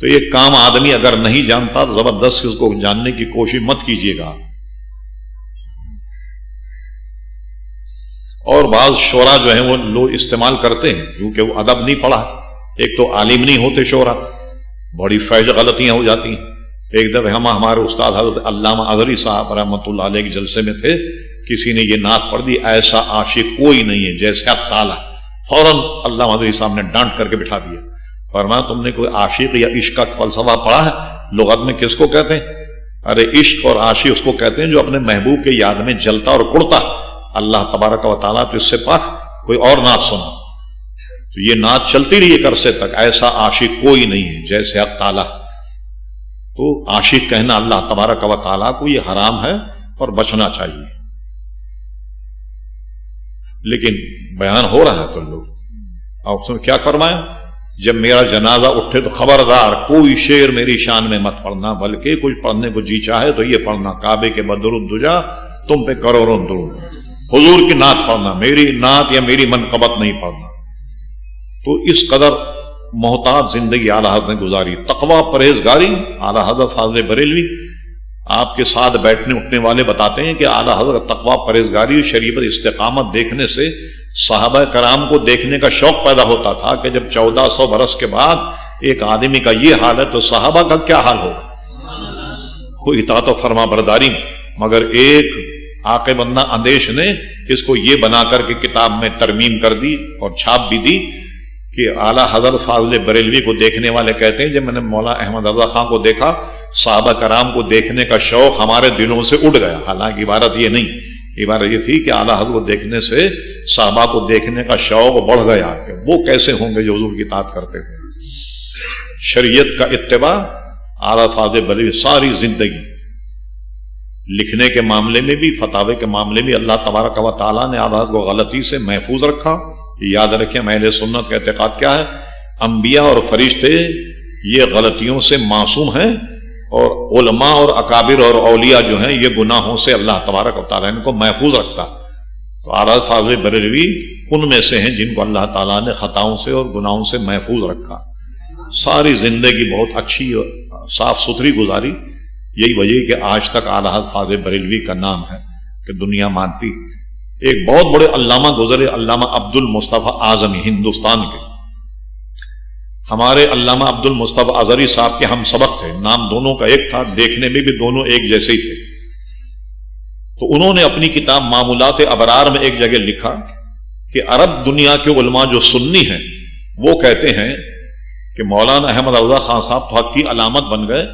A: تو یہ کام آدمی اگر نہیں جانتا زبردست اس کو جاننے کی کوشش مت کیجیے گا. اور بعض شعرا جو ہیں وہ لوگ استعمال کرتے ہیں کیونکہ وہ ادب نہیں پڑھا. ایک تو عالم نہیں ہوتے شعرا، بڑی فیض غلطیاں ہو جاتی ہیں. ایک دفعہ ہمارے استاد حضرت علامہ اظہری صاحب رحمۃ اللہ علیہ کے جلسے میں تھے، کسی نے یہ نعت پڑھ دی، ایسا عاشق کوئی نہیں ہے جیسے حق تعالیٰ. فوراً علامہ اظہری صاحب نے ڈانٹ کر کے بٹھا دیا. فرمایا تم نے کوئی عاشق یا عشق کا فلسفہ پڑھا ہے؟ لغت میں کس کو کہتے ہیں؟ ارے عشق اور عاشق اس کو کہتے ہیں جو اپنے محبوب کے یاد میں جلتا اور کڑتا. اللہ تبارک و تعالیٰ تو اس سے پاک، کوئی اور نعت سنا. تو یہ نعت چلتی رہی ایک عرصے تک، ایسا عاشق کوئی نہیں ہے جیسے حق تعالیٰ. تو عاشق کہنا اللہ تبارک و تعالیٰ کو یہ حرام ہے اور بچنا چاہیے. لیکن بیان ہو رہا ہے تو لوگ، اور اس نے کیا فرمایا، جب میرا جنازہ اٹھے تو خبردار کوئی شعر میری شان میں مت پڑھنا، بلکہ کچھ پڑھنے کو جی چاہے تو یہ پڑھنا، کعبے کے بدر الدجا تم پہ کروڑوں درود، حضور کی نعت پڑھنا، میری نعت یا میری منقبت نہیں پڑھنا. تو اس قدر محتاط زندگی اعلیٰ حضرت نے گزاری. تقوی پرہیزگاری اعلیٰ حضرت فاضل بریلوی آپ کے ساتھ بیٹھنے اٹھنے والے بتاتے ہیں کہ اعلیٰ حضرت تقوی پرہیزگاری شریعت استقامت دیکھنے سے صحابہ کرام کو دیکھنے کا شوق پیدا ہوتا تھا کہ جب 1400 برس کے بعد ایک آدمی کا یہ حال ہے تو صحابہ کا کیا حال ہوگا. کوئی اطاعت و فرما برداری مگر ایک عاقب بندہ اندیش نے اس کو یہ بنا کر کے کتاب میں ترمیم کر دی اور چھاپ بھی دی کہ اعلیٰ حضرت فاضل بریلوی کو دیکھنے والے کہتے ہیں جب میں نے مولا احمد رضا خان کو دیکھا صحابہ کرام کو دیکھنے کا شوق ہمارے دلوں سے اٹھ گیا. حالانکہ عبارت یہ نہیں، عبارت یہ تھی کہ اعلیٰ حضرت کو دیکھنے سے صحابہ کو دیکھنے کا شوق بڑھ گیا کہ وہ کیسے ہوں گے جو حضور کی اطاعت کرتے ہیں. شریعت کا اتباع اعلیٰ فاضل بریلوی ساری زندگی لکھنے کے معاملے میں بھی، فتاوے کے معاملے میں اللہ تبارک و تعالیٰ نے اعلیٰ حضرت کو غلطی سے محفوظ رکھا. یاد رکھیں اہل سنت کا اعتقاد کیا ہے؟ انبیاء اور فرشتے یہ غلطیوں سے معصوم ہیں، اور علماء اور اکابر اور اولیاء جو ہیں یہ گناہوں سے اللہ تبارک و تعالیٰ ان کو محفوظ رکھتا. تو اعلیٰ فاضل بریلوی ان میں سے ہیں جن کو اللہ تعالیٰ نے خطاؤں سے اور گناہوں سے محفوظ رکھا. ساری زندگی بہت اچھی اور صاف ستھری گزاری. یہی وجہ کہ آج تک اعلیٰ فاضل بریلوی کا نام ہے کہ دنیا مانتی. ایک بہت بڑے علامہ گزرے، علامہ عبد المصطفیٰ اعظمی ہندوستان کے. ہمارے علامہ عبد المصطفیٰ اظہری صاحب کے ہم سبق تھے، نام دونوں کا ایک تھا، دیکھنے میں بھی دونوں ایک جیسے ہی تھے. تو انہوں نے اپنی کتاب معمولات ابرار میں ایک جگہ لکھا کہ عرب دنیا کے علماء جو سنی ہیں وہ کہتے ہیں کہ مولانا احمد رضا خان صاحب تو حق کی علامت بن گئے.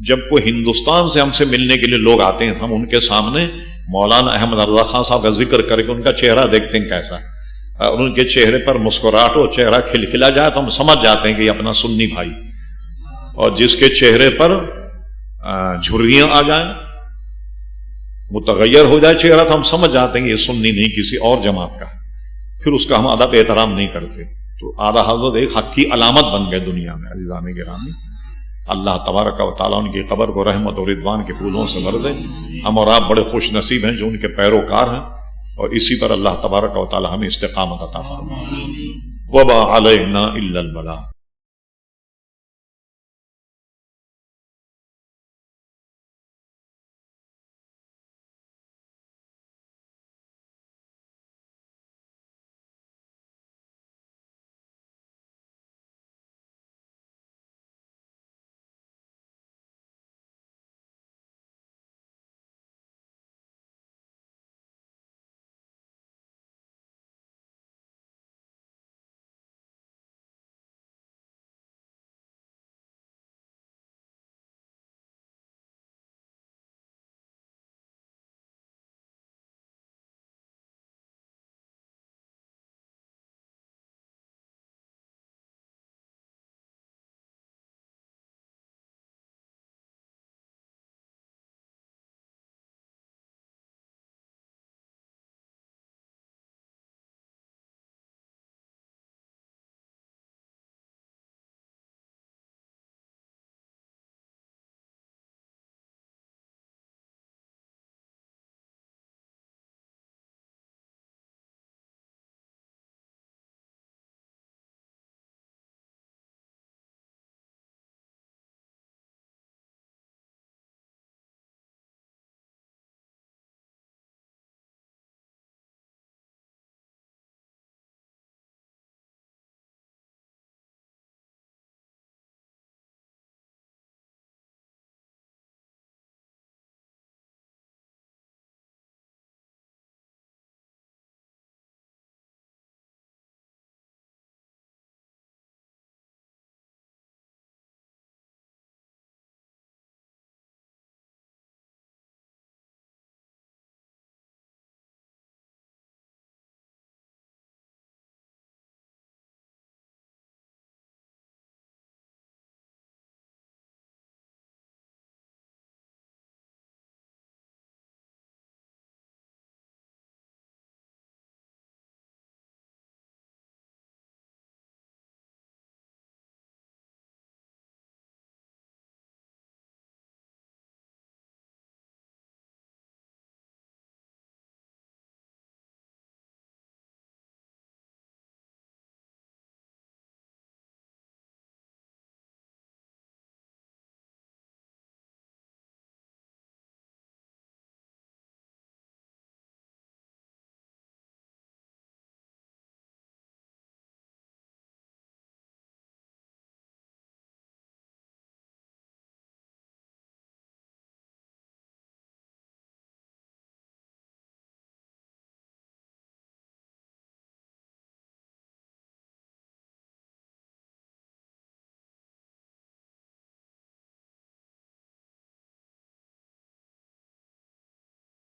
A: جب کوئی ہندوستان سے ہم سے ملنے کے لیے لوگ آتے ہیں ہم ان کے سامنے مولانا احمد رضا خان صاحب کا ذکر کر کے ان کا چہرہ دیکھتے ہیں کیسا، اور ان کے چہرے پر مسکراہٹ ہو، چہرہ کھلکھلا جائے تو ہم سمجھ جاتے ہیں کہ یہ اپنا سنی بھائی. اور جس کے چہرے پر جھریاں آ جائیں، متغیر ہو جائے چہرہ، تو ہم سمجھ جاتے ہیں کہ یہ سنی نہیں کسی اور جماعت کا، پھر اس کا ہم ادب احترام نہیں کرتے. تو اعلیٰ حضرت ایک حق کی علامت بن گئے دنیا میں. عزیزان گرامی، اللہ تبارک و تعالیٰ ان کی قبر کو رحمت اور رضوان کے پھولوں سے بھر دے. ہم اور آپ بڑے خوش نصیب ہیں جو ان کے پیروکار ہیں، اور اسی پر اللہ تبارک و تعالیٰ ہمیں استقامت عطا فرمائے. وما علینا الا البلاغ.